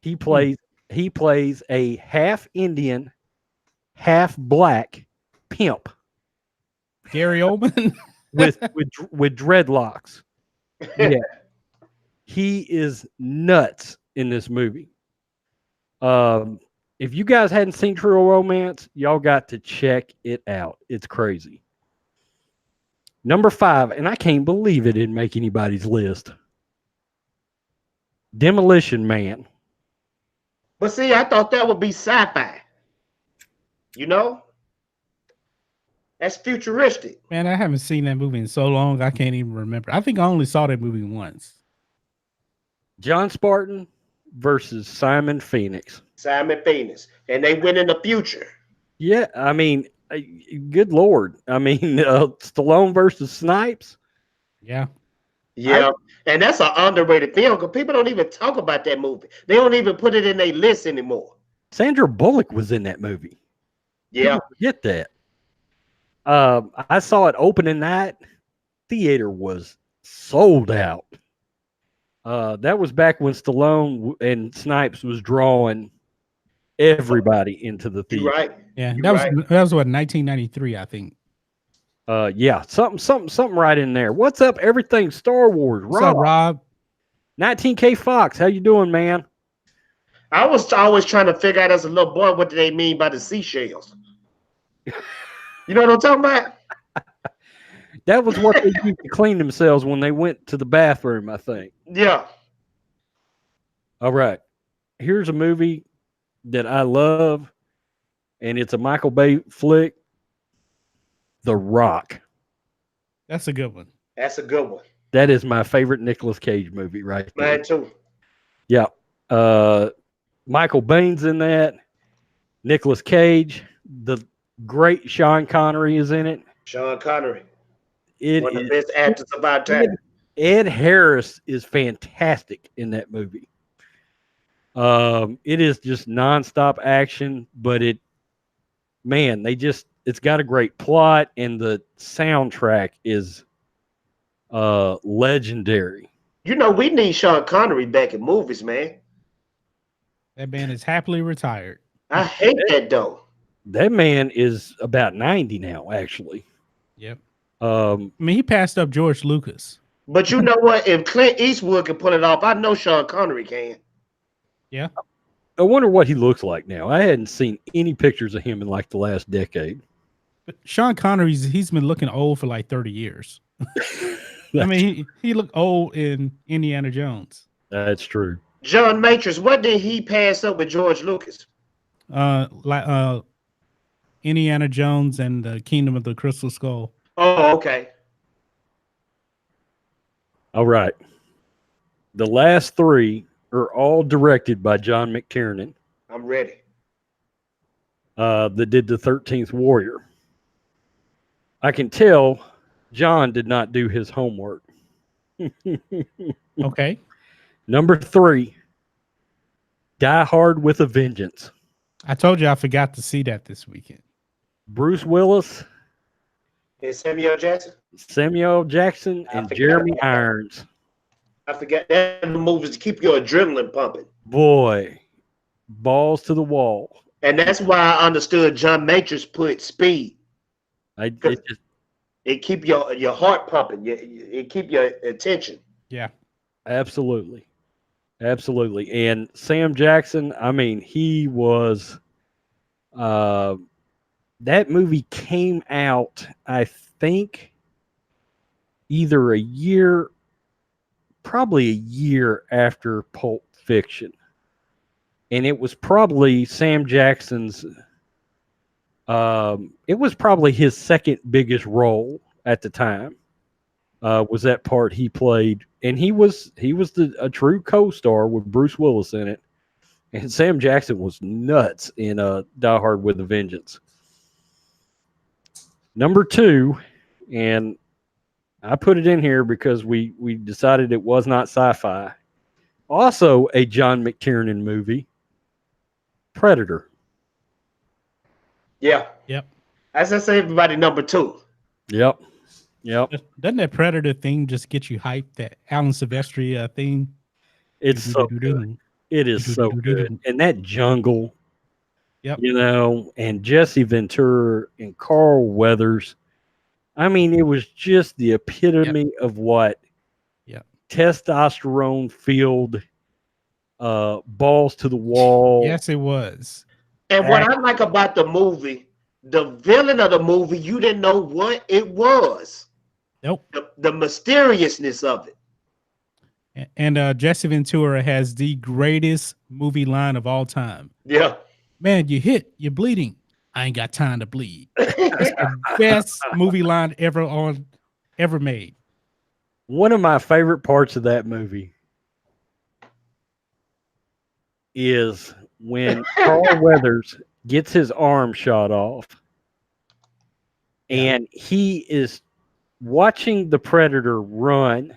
He plays a half Indian, half black pimp. Gary Oldman with dreadlocks. Yeah. He is nuts in this movie. If you guys hadn't seen True Romance, y'all got to check it out. It's crazy. Number 5, and I can't believe it didn't make anybody's list. Demolition Man. But see, I thought that would be sci-fi. You know? That's futuristic. Man, I haven't seen that movie in so long, I can't even remember. I think I only saw that movie once. John Spartan versus Simon Phoenix. Simon Phoenix. And they went in the future. Yeah, I mean, good Lord. I mean, Stallone versus Snipes. Yeah. Yeah. And that's an underrated film because people don't even talk about that movie. They don't even put it in their list anymore. Sandra Bullock was in that movie. Yeah. Get that. I saw it opening night. Theater was sold out. That was back when Stallone and Snipes was drawing everybody into the theater. You're right. Yeah, that was what, 1993, I think. Yeah, something right in there. What's up, everything Star Wars? What's up, Rob? 19K Fox, how you doing, man? I was always trying to figure out as a little boy what do they mean by the seashells. You know what I'm talking about? That was what they used to clean themselves when they went to the bathroom, I think. Yeah. All right. Here's a movie that I love, and it's a Michael Bay flick, The Rock. That's a good one. That's a good one. That is my favorite Nicolas Cage movie right there. Mine too. Yeah. Michael Baine's in that. Nicolas Cage. The great Sean Connery is in it. Sean Connery. It One of is, the best actors of our time. Ed Harris is fantastic in that movie. It is just nonstop action, but it's got a great plot, and the soundtrack is legendary. You know, we need Sean Connery back in movies, man. That man is happily retired. I hate that though. That man is about 90 now, actually. Yep. I mean, he passed up George Lucas. But you know what? If Clint Eastwood can pull it off, I know Sean Connery can. Yeah. I wonder what he looks like now. I hadn't seen any pictures of him in like the last decade. But Sean Connery's been looking old for like 30 years. I mean, he looked old in Indiana Jones. That's true. John Matrix, what did he pass up with George Lucas? Indiana Jones and the Kingdom of the Crystal Skull. Oh, okay. All right. The last three are all directed by John McTiernan. I'm ready. That did the 13th Warrior. I can tell John did not do his homework. Okay. Number 3, Die Hard with a Vengeance. I told you I forgot to see that this weekend. Bruce Willis, And Samuel Jackson? Samuel Jackson, and Jeremy Irons. I forgot that the movies to keep your adrenaline pumping. Boy, balls to the wall. And that's why I understood John Matrix put speed. It keep your heart pumping. It keep your attention. Yeah. Absolutely. Absolutely. And Sam Jackson, I mean, he was that movie came out, I think, probably a year after Pulp Fiction. And it was probably Sam Jackson's it was probably his second biggest role at the time. Was that part he played, and he was a true co-star with Bruce Willis in it, and Sam Jackson was nuts in Die Hard with a Vengeance. Number 2, and I put it in here because we decided it was not sci-fi. Also a John McTiernan movie, Predator. Yeah. Yep. As I say, everybody, number 2. Yep. Doesn't that Predator thing just get you hyped? That Alan Silvestri thing? It's so good. It is so good. And that jungle, yep. You know, and Jesse Ventura and Carl Weathers. I mean, it was just the epitome of what testosterone filled, balls to the wall. Yes, it was. And what I like about the movie, the villain of the movie, you didn't know what it was. Nope. The mysteriousness of it. And Jesse Ventura has the greatest movie line of all time. Yeah. Man, you're bleeding. I ain't got time to bleed. It's the best movie line ever made. One of my favorite parts of that movie is when Carl Weathers gets his arm shot off, and he is watching the Predator run.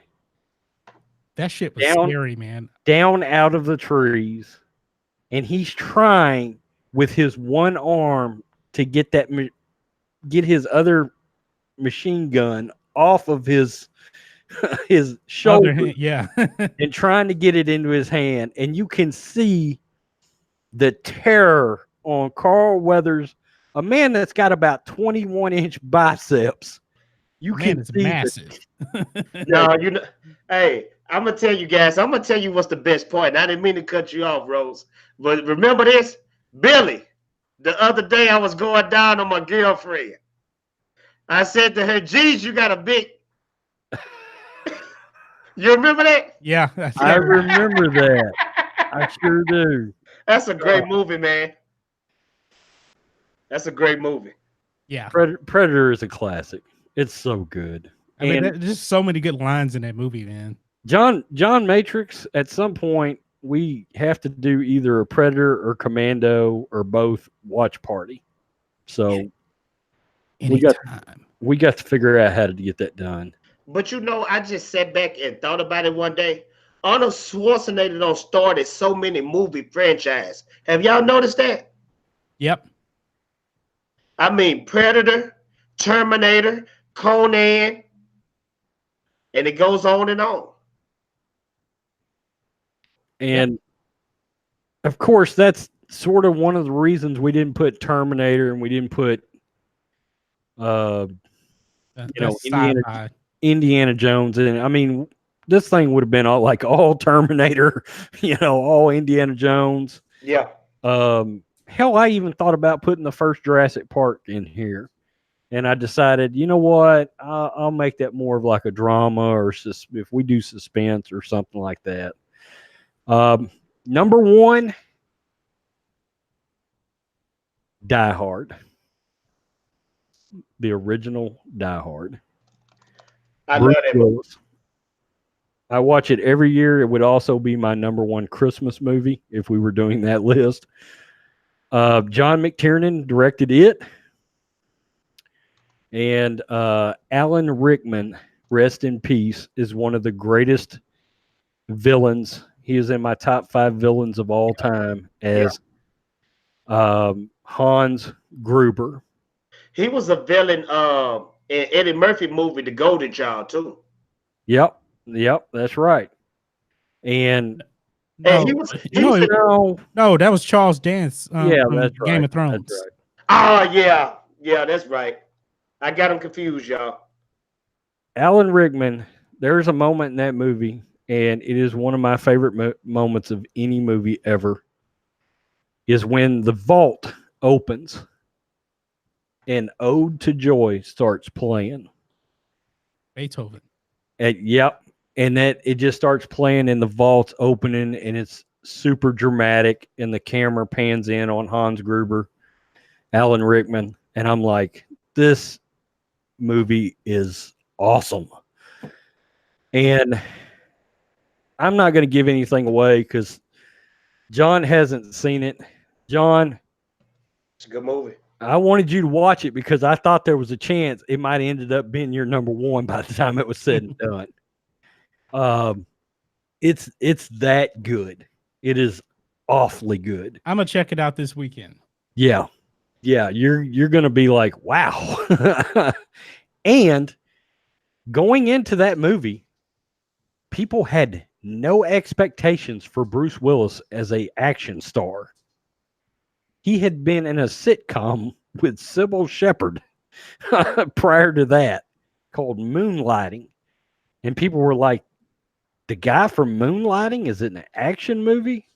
That shit was scary, man. Down out of the trees, and he's trying with his one arm to get his other machine gun off of his shoulder, and trying to get it into his hand, and you can see the terror on Carl Weathers, a man that's got about 21-inch biceps. You can see massive. No, hey, I'm gonna tell you guys. I'm gonna tell you what's the best part. And I didn't mean to cut you off, Rose. But remember this, Billy. The other day I was going down on my girlfriend. I said to her, "Geez, you got a big." You remember that? Yeah, I remember that. I sure do. That's a great movie, man. That's a great movie. yeah. Predator is a classic. It's so good. I mean, And there's just so many good lines in that movie, man. John Matrix, at some point we have to do either a Predator or Commando or both watch party. So we got to figure out how to get that done. But you know, I just sat back and thought about it one day. Arnold Schwarzenegger don't started so many movie franchise. Have y'all noticed that? Yep. I mean, Predator, Terminator, Conan, and it goes on and on. And of course, that's sort of one of the reasons we didn't put Terminator and we didn't put, Indiana Jones in. I mean, this thing would have been all Terminator, all Indiana Jones. Yeah. Hell, I even thought about putting the first Jurassic Park in here. And I decided, you know what? I'll make that more of like a drama, or if we do suspense or something like that. Number one, Die Hard. The original Die Hard. I love that movie. I watch it every year. It would also be my number one Christmas movie if we were doing that list. John McTiernan directed it. And Alan Rickman, rest in peace, is one of the greatest villains. He is in my top 5 villains of all time as Hans Gruber. He was a villain in Eddie Murphy movie, The Golden Child, too. Yep, that's right. And that was Charles Dance. That's right. Game of Thrones. That's right. Oh, yeah, that's right. I got him confused, y'all. Alan Rickman, there's a moment in that movie, and it is one of my favorite moments of any movie ever, is when the vault opens and Ode to Joy starts playing. Beethoven. And that it just starts playing and the vault's opening and it's super dramatic and the camera pans in on Hans Gruber, Alan Rickman, and I'm like, this movie is awesome. And I'm not going to give anything away because John hasn't seen it. John, it's a good movie. I wanted you to watch it because I thought there was a chance it might have ended up being your number one by the time it was said and done. It's that good. It is awfully good. I'm gonna check it out this weekend. Yeah, you're gonna be like, wow. And going into that movie, people had no expectations for Bruce Willis as a action star. He had been in a sitcom with Sybil Shepherd prior to that called Moonlighting. And people were like, the guy from Moonlighting is in an action movie?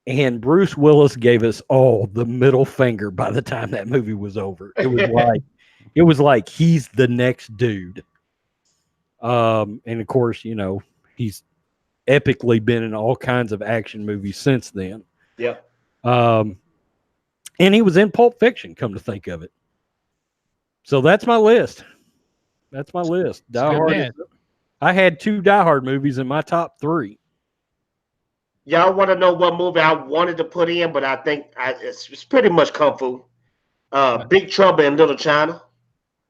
And Bruce Willis gave us all the middle finger by the time that movie was over. It was like he's the next dude. And of course, he's epically been in all kinds of action movies since then. Yeah. And he was in Pulp Fiction, come to think of it. So that's my list. Die Hard. I had 2 Die Hard movies in my top 3. Y'all want to know what movie I wanted to put in, but I think it's pretty much Kung Fu. Big Trouble in Little China.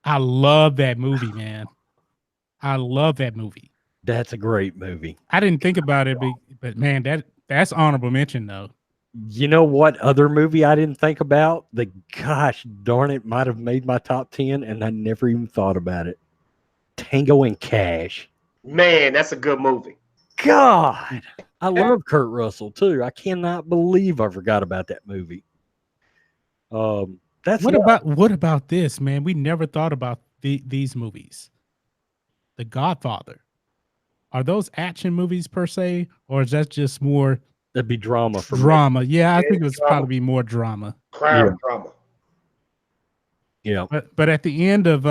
I love that movie, man. I love that movie. That's a great movie. I didn't think about it, but man, that's honorable mention though. You know what other movie I didn't think about? Gosh darn it, might have made my top 10, and I never even thought about it. Tango and Cash. Man, that's a good movie. God, I love Kurt Russell too. I cannot believe I forgot about that movie. What about this, man? We never thought about these movies. The Godfather. are those action movies per se, or is that just more That'd be drama for me. drama? Yeah, I think it was drama. probably more drama. Crime drama. Yeah. But at the end of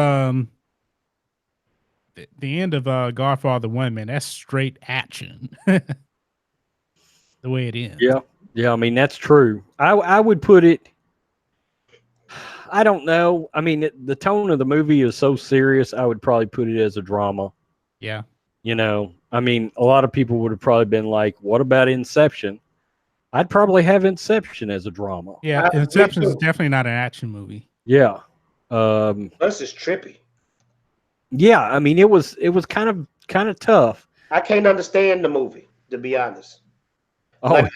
Godfather 1, man, that's straight action. The way it ends. Yeah. Yeah, I mean that's true. I would put it. I don't know. I mean, the tone of the movie is so serious. I would probably put it as a drama. Yeah. You know, I mean, a lot of people would have probably been like, "What about Inception?" I'd probably have Inception as a drama. Yeah, Inception is definitely not an action movie. Yeah. Plus, it's trippy. Yeah, I mean, it was kind of tough. I can't understand the movie, to be honest. Oh,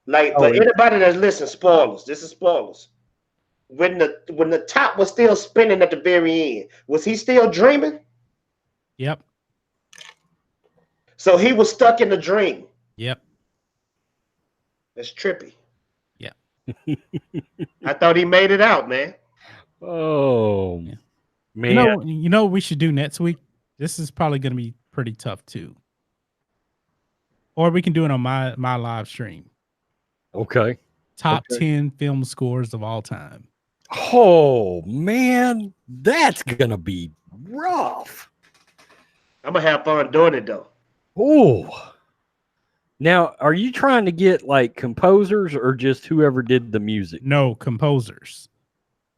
Like for anybody that's listening, spoilers. This is spoilers. When the top was still spinning at the very end, was he still dreaming? Yep. So he was stuck in the dream. Yep. That's trippy. Yeah. I thought he made it out, man. oh, yeah. Man. You know what we should do next week? This is probably going to be pretty tough too. Or we can do it on my live stream. Okay. Top 10 film scores of all time. Oh, man. That's going to be rough. I'm going to have fun doing it, though. Oh. Now, are you trying to get, like, composers or just whoever did the music? No, composers.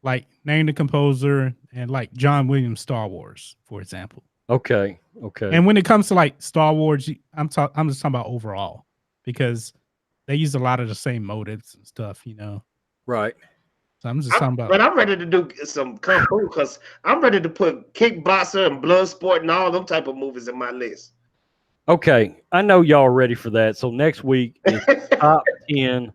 Like, name the composer and, like, John Williams' Star Wars, for example. Okay. Okay. And when it comes to, like, Star Wars, I'm just talking about overall. Because they use a lot of the same motives and stuff, you know. Right. So I'm just talking about. But I'm ready to do some kung fu because I'm ready to put Kickboxer and Bloodsport and all them type of movies in my list. Okay. I know y'all are ready for that. So next week is top 10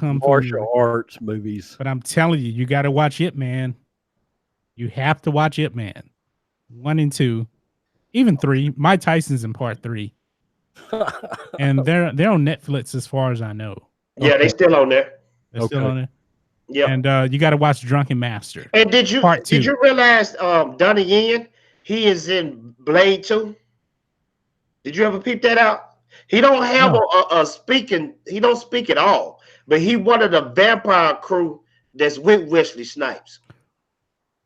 martial arts movies. But I'm telling you, you got to watch Ip Man. You have to watch Ip Man. 1 and 2, even 3. Mike Tyson's in part 3. And they're on Netflix as far as I know. Yeah, they still on there. They're still on there. Yeah. And you got to watch Drunken Master. And did you realize Donnie Yen, he is in Blade 2? Did you ever peep that out? He don't have a speaking, he don't speak at all. But he one of the vampire crew that's with Wesley Snipes.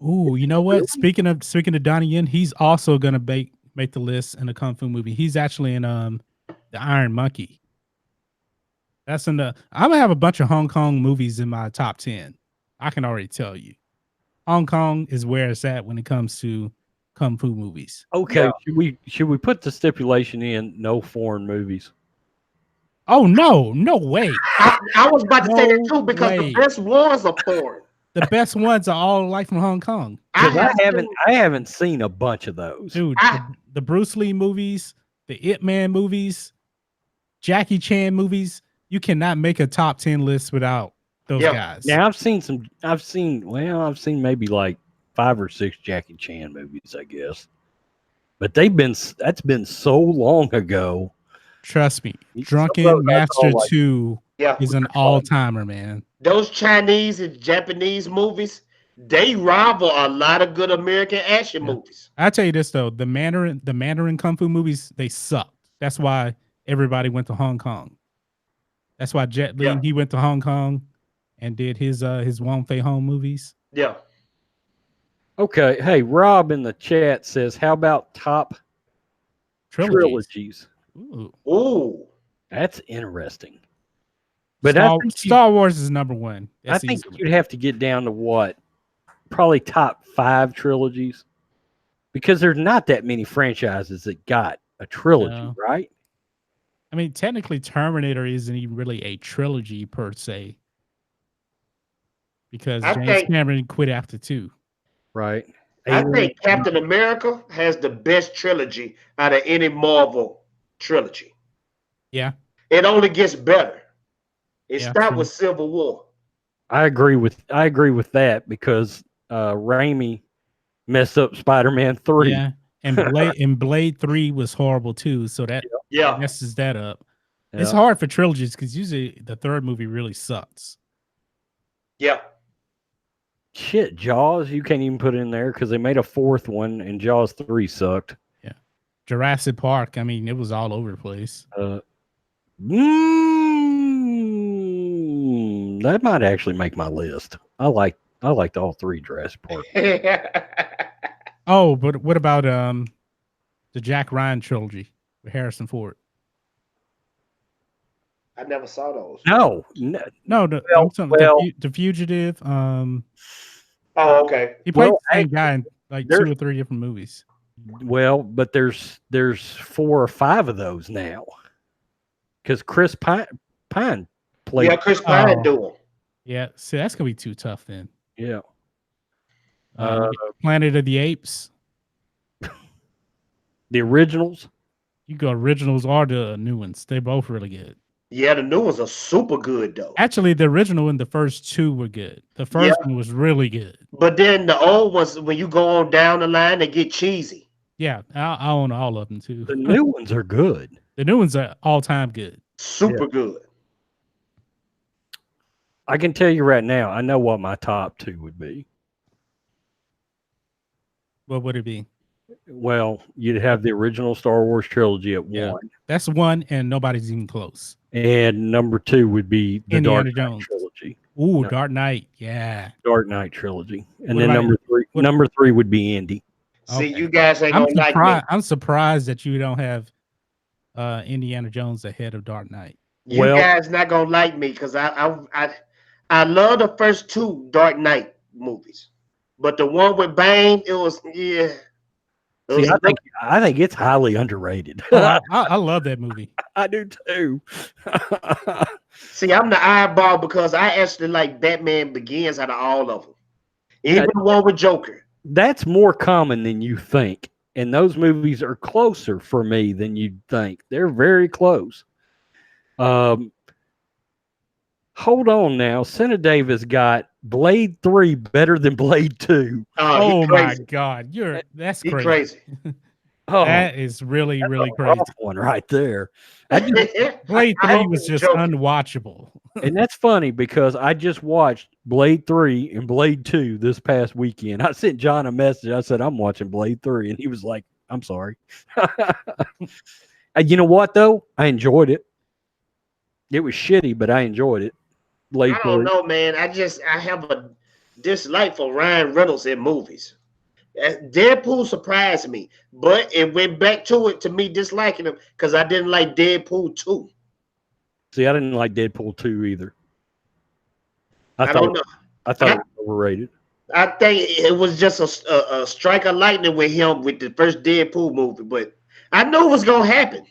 Ooh, you know what? Speaking of Donnie Yen, he's also gonna make the list in a kung fu movie. He's actually in the Iron Monkey. That's I'm gonna have a bunch of Hong Kong movies in my top 10. I can already tell you. Hong Kong is where it's at when it comes to kung fu movies. Okay, yeah. Should we put the stipulation in no foreign movies? Oh no way. I was about to say that too because the best ones are foreign. The best ones are all like from Hong Kong. I haven't seen a bunch of those. Dude, the Bruce Lee movies, the Ip Man movies, Jackie Chan movies. You cannot make a top 10 list without those guys. Now I've seen maybe like 5 or 6 Jackie Chan movies, I guess. But that's been so long ago. Trust me. Drunken Master 2 is an all-timer, man. Those Chinese and Japanese movies, they rival a lot of good American action movies. I tell you this though, the Mandarin kung fu movies, they sucked. That's why everybody went to Hong Kong. That's why Jet Li he went to Hong Kong and did his Wong Fei Hong movies. Yeah. Okay. Hey, Rob in the chat says, how about top trilogies? Ooh. That's interesting. But Star Wars is number 1. That's I think you'd have to get down to what? Probably top 5 trilogies. Because there's not that many franchises that got a trilogy, right? I mean, technically, Terminator isn't even really a trilogy per se. Because James Cameron quit after 2. Right. I think Captain America has the best trilogy out of any Marvel trilogy. Yeah. It only gets better. It stopped with Civil War. I agree with that because Raimi messed up Spider-Man 3. Yeah. And Blade 3 was horrible too, so that messes that up. Yeah. It's hard for trilogies because usually the third movie really sucks. Yeah. Shit, Jaws, you can't even put it in there because they made a 4th one and Jaws 3 sucked. Yeah. Jurassic Park. I mean, it was all over the place. That might actually make my list. I liked all three Jurassic Park. Oh, but what about the Jack Ryan trilogy with Harrison Ford? I never saw those. No, the Fugitive. Oh, okay. He played the same guy in like 2 or 3 different movies. Well, but there's 4 or 5 of those now, because Chris Pine played. Yeah, Chris Pine do them. Yeah, see, that's gonna be too tough then. Yeah. Planet of the Apes. The originals. You go originals or the new ones. They're both really good. Yeah, the new ones are super good though. Actually, the original and the first 2 were good. The first one was really good. But then the old ones, when you go on down the line, they get cheesy. Yeah, I own all of them too. The new ones are good. The new ones are all time good. Super good. I can tell you right now, I know what my top 2 would be. What would it be? Well, you'd have the original Star Wars trilogy at 1. That's 1, and nobody's even close. And number 2 would be the Indiana Dark Jones Knight trilogy. Ooh, no. Dark Knight. Yeah. Dark Knight trilogy. And then number 3 would be Indy. See, you guys ain't gonna like me. I'm surprised that you don't have Indiana Jones ahead of Dark Knight. You guys not gonna like me because I love the first 2 Dark Knight movies, but the one with Bane, it was See, I think it's highly underrated. I love that movie. I do too. See, I'm the eyeball because I actually like Batman Begins out of all of them, even the one with Joker. That's more common than you think, and those movies are closer for me than you'd think. They're very close. Hold on now. Senna Davis got Blade 3 better than Blade 2. Oh my God. That's crazy. Oh, that is really, really crazy. One right there. Blade 3 was just unwatchable. And that's funny because I just watched Blade 3 and Blade 2 this past weekend. I sent John a message. I said, I'm watching Blade 3. And he was like, I'm sorry. You know what, though? I enjoyed it. It was shitty, but I enjoyed it. Blade I don't know, man. I have a dislike for Ryan Reynolds in movies. Deadpool surprised me, but it went back to me disliking him because I didn't like Deadpool 2. See, I didn't like Deadpool 2 either. I don't know. I thought it was overrated. I think it was just a strike of lightning with him with the first Deadpool movie, but I knew it was gonna happen.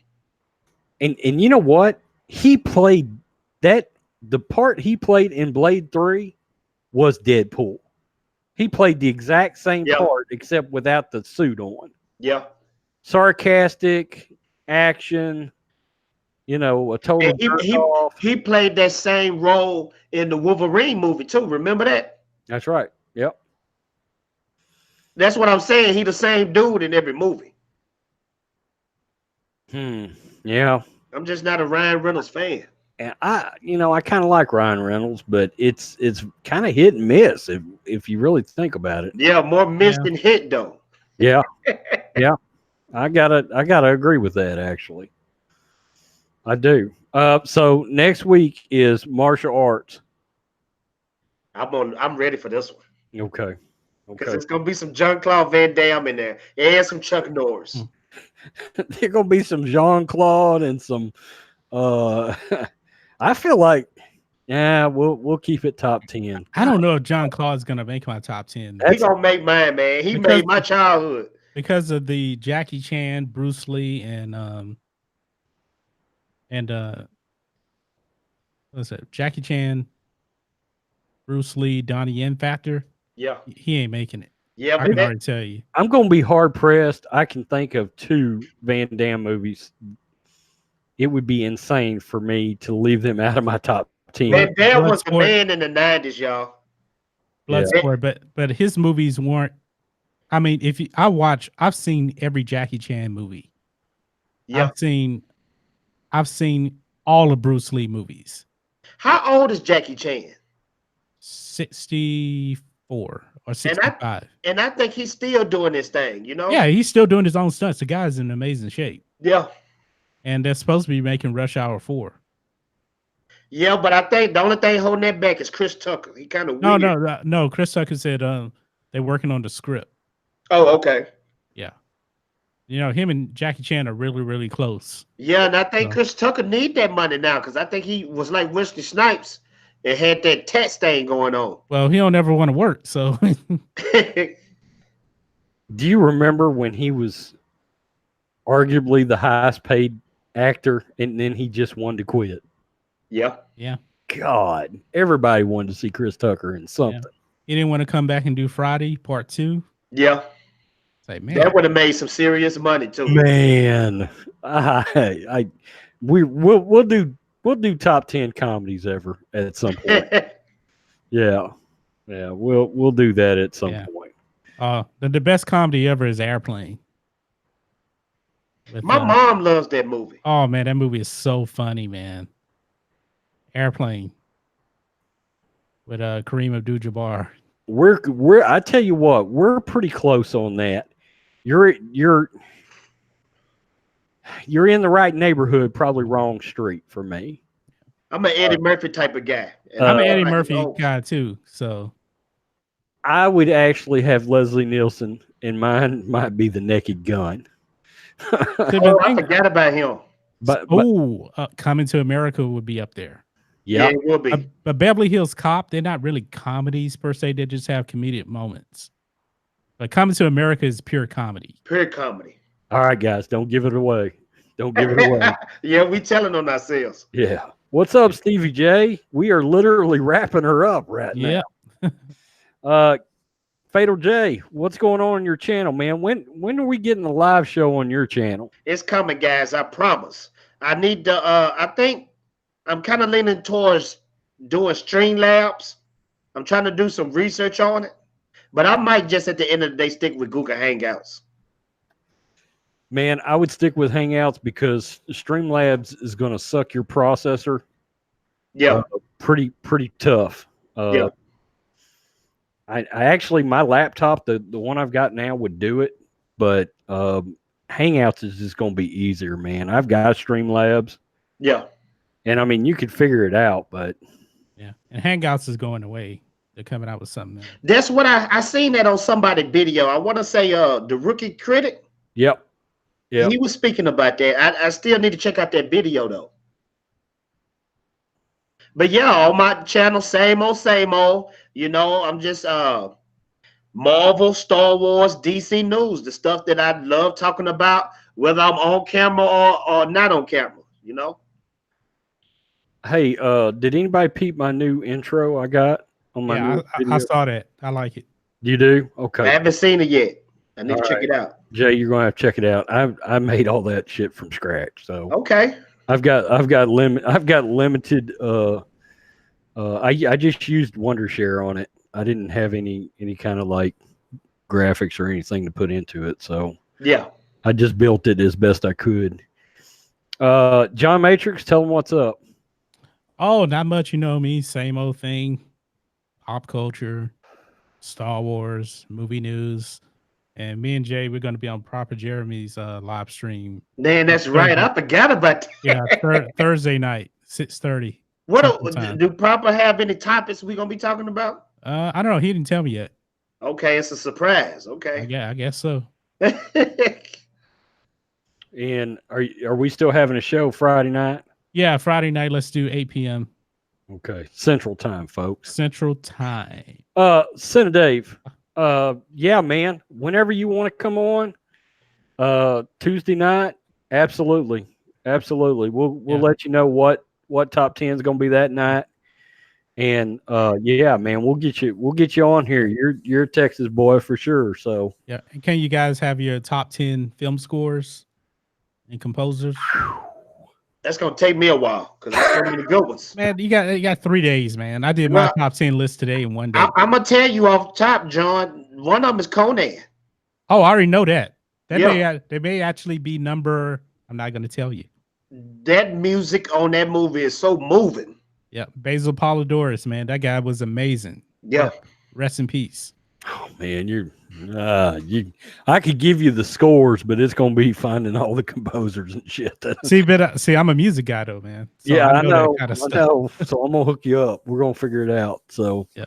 And you know what? He played that. The part he played in Blade 3 was Deadpool. He played the exact same part except without the suit on. Yeah. Sarcastic, action, a total he played that same role in the Wolverine movie too. Remember that? That's right. Yep. That's what I'm saying. He the same dude in every movie. Yeah. I'm just not a Ryan Reynolds fan. And I kind of like Ryan Reynolds, but it's kind of hit and miss if you really think about it. Yeah, more miss than hit though. Yeah, yeah, I gotta agree with that actually. I do. So next week is martial arts. I'm ready for this one. Okay. Because it's gonna be some Jean-Claude Van Damme in there and some Chuck Norris. There's gonna be some Jean-Claude and some. I feel like, we'll keep it top 10. I don't know if Jean-Claude's gonna make my top 10. He's gonna make mine, man. He made my childhood because of the Jackie Chan, Bruce Lee, and what's that? Jackie Chan, Bruce Lee, Donnie Yen factor. Yeah, he ain't making it. Yeah, I can already tell you. I'm gonna be hard pressed. I can think of 2 Van Damme movies. It would be insane for me to leave them out of my top 10. Van Damme was the man in the 90s, y'all. Bloodsport, but his movies weren't. I mean, I've seen every Jackie Chan movie. Yeah, I've seen all of Bruce Lee movies. How old is Jackie Chan? 64 or 65. And I think he's still doing this thing, you know? Yeah, he's still doing his own stunts. The guy's in amazing shape. Yeah. And they're supposed to be making Rush Hour 4. Yeah, but I think the only thing holding that back is Chris Tucker. He kind of weird. No. Chris Tucker said they're working on the script. Oh, okay. Yeah. You know, him and Jackie Chan are really, really close. Yeah, and I think Chris Tucker need that money now because I think he was like Wesley Snipes and had that tax thing going on. Well, he don't ever want to work, so. Do you remember when he was arguably the highest paid actor and then he just wanted to quit? Yeah. Yeah. God, everybody wanted to see Chris Tucker in something. Yeah. He didn't want to come back and do Friday Part 2. Yeah. Like, man, that would have made some serious money too. Man, we'll do top 10 comedies ever at some point. Yeah, we'll do that at some point. The best comedy ever is Airplane. My mom loves that movie. Oh man, that movie is so funny, man. Airplane with Kareem Abdul-Jabbar. We're I tell you what, we're pretty close on that. You're in the right neighborhood, probably wrong street for me. I'm an Eddie Murphy type of guy. I'm an Eddie Murphy guy too, so I would actually have Leslie Nielsen, and mine might be The Naked Gun. I forgot about him. But Coming to America would be up there. Yeah, it will be. But Beverly Hills Cop, they're not really comedies per se. They just have comedic moments. But Coming to America is pure comedy. Pure comedy. All right, guys, don't give it away. Don't give it away. Yeah, we telling on ourselves. Yeah. What's up, Stevie J? We are literally wrapping her up right now. Fatal J, what's going on your channel, man? When are we getting a live show on your channel? It's coming, guys. I promise. I need to. I think I'm kind of leaning towards doing Streamlabs. I'm trying to do some research on it, but I might just at the end of the day stick with Google Hangouts. Man, I would stick with Hangouts because Streamlabs is going to suck your processor. Yeah, pretty tough. Yeah. I actually, my laptop, the one I've got now, would do it, but Hangouts is just going to be easier, man. I've got Streamlabs. Yeah. And I mean, you could figure it out, but yeah. And Hangouts is going away. They're coming out with something else. That's what I seen that on somebody's video. I want to say the Rookie Critic. Yep. Yeah. He was speaking about that. I still need to check out that video though. But yeah, on my channel, same old. You know, I'm just Marvel, Star Wars, DC news, the stuff that I love talking about, whether I'm on camera or not on camera, you know. Hey, did anybody peep my new intro I got on my new video? I saw that. I like it. You do? Okay. I haven't seen it yet. I need to check it out. Jay, you're gonna have to check it out. I made all that shit from scratch. So okay. I've got limited I just used Wondershare on it. I didn't have any kind of like graphics or anything to put into it. So yeah. I just built it as best I could. John Matrix, tell them what's up. Oh, not much, you know me, same old thing. Pop culture, Star Wars, movie news. And me and Jay, we're going to be on Proper Jeremy's live stream. Man, that's right. I forgot about that. Yeah, Thursday night, 6:30. What do Proper have any topics we're going to be talking about? I don't know. He didn't tell me yet. Okay, it's a surprise. Okay. Yeah, I guess so. And are we still having a show Friday night? Yeah, Friday night. Let's do 8 p.m. Okay, Central Time, folks. Central Time. Senator Dave. Yeah, man. Whenever you want to come on, Tuesday night, absolutely. We'll let you know what top 10 is going to be that night, and yeah, man, we'll get you on here. You're a Texas boy for sure. So yeah, and can you guys have your top 10 film scores and composers? That's gonna take me a while because there's so many good ones. Man, you got 3 days, man. I did my top 10 list today in one day. I'm gonna tell you off top, John. One of them is Conan. Oh, I already know that. They may actually be number. I'm not gonna tell you. That music on that movie is so moving. Yeah, Basil Polidorus, man, that guy was amazing. Yeah. Rest in peace. Oh man, I could give you the scores, but it's gonna be finding all the composers and shit. See, I'm a music guy though, man. So Yeah, I know. that kind of I stuff. know. So I'm gonna hook you up. We're gonna figure it out. So yeah.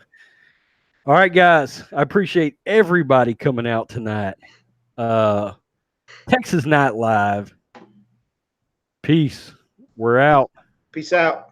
All right, guys. I appreciate everybody coming out tonight. Texas Night Live. Peace. We're out. Peace out.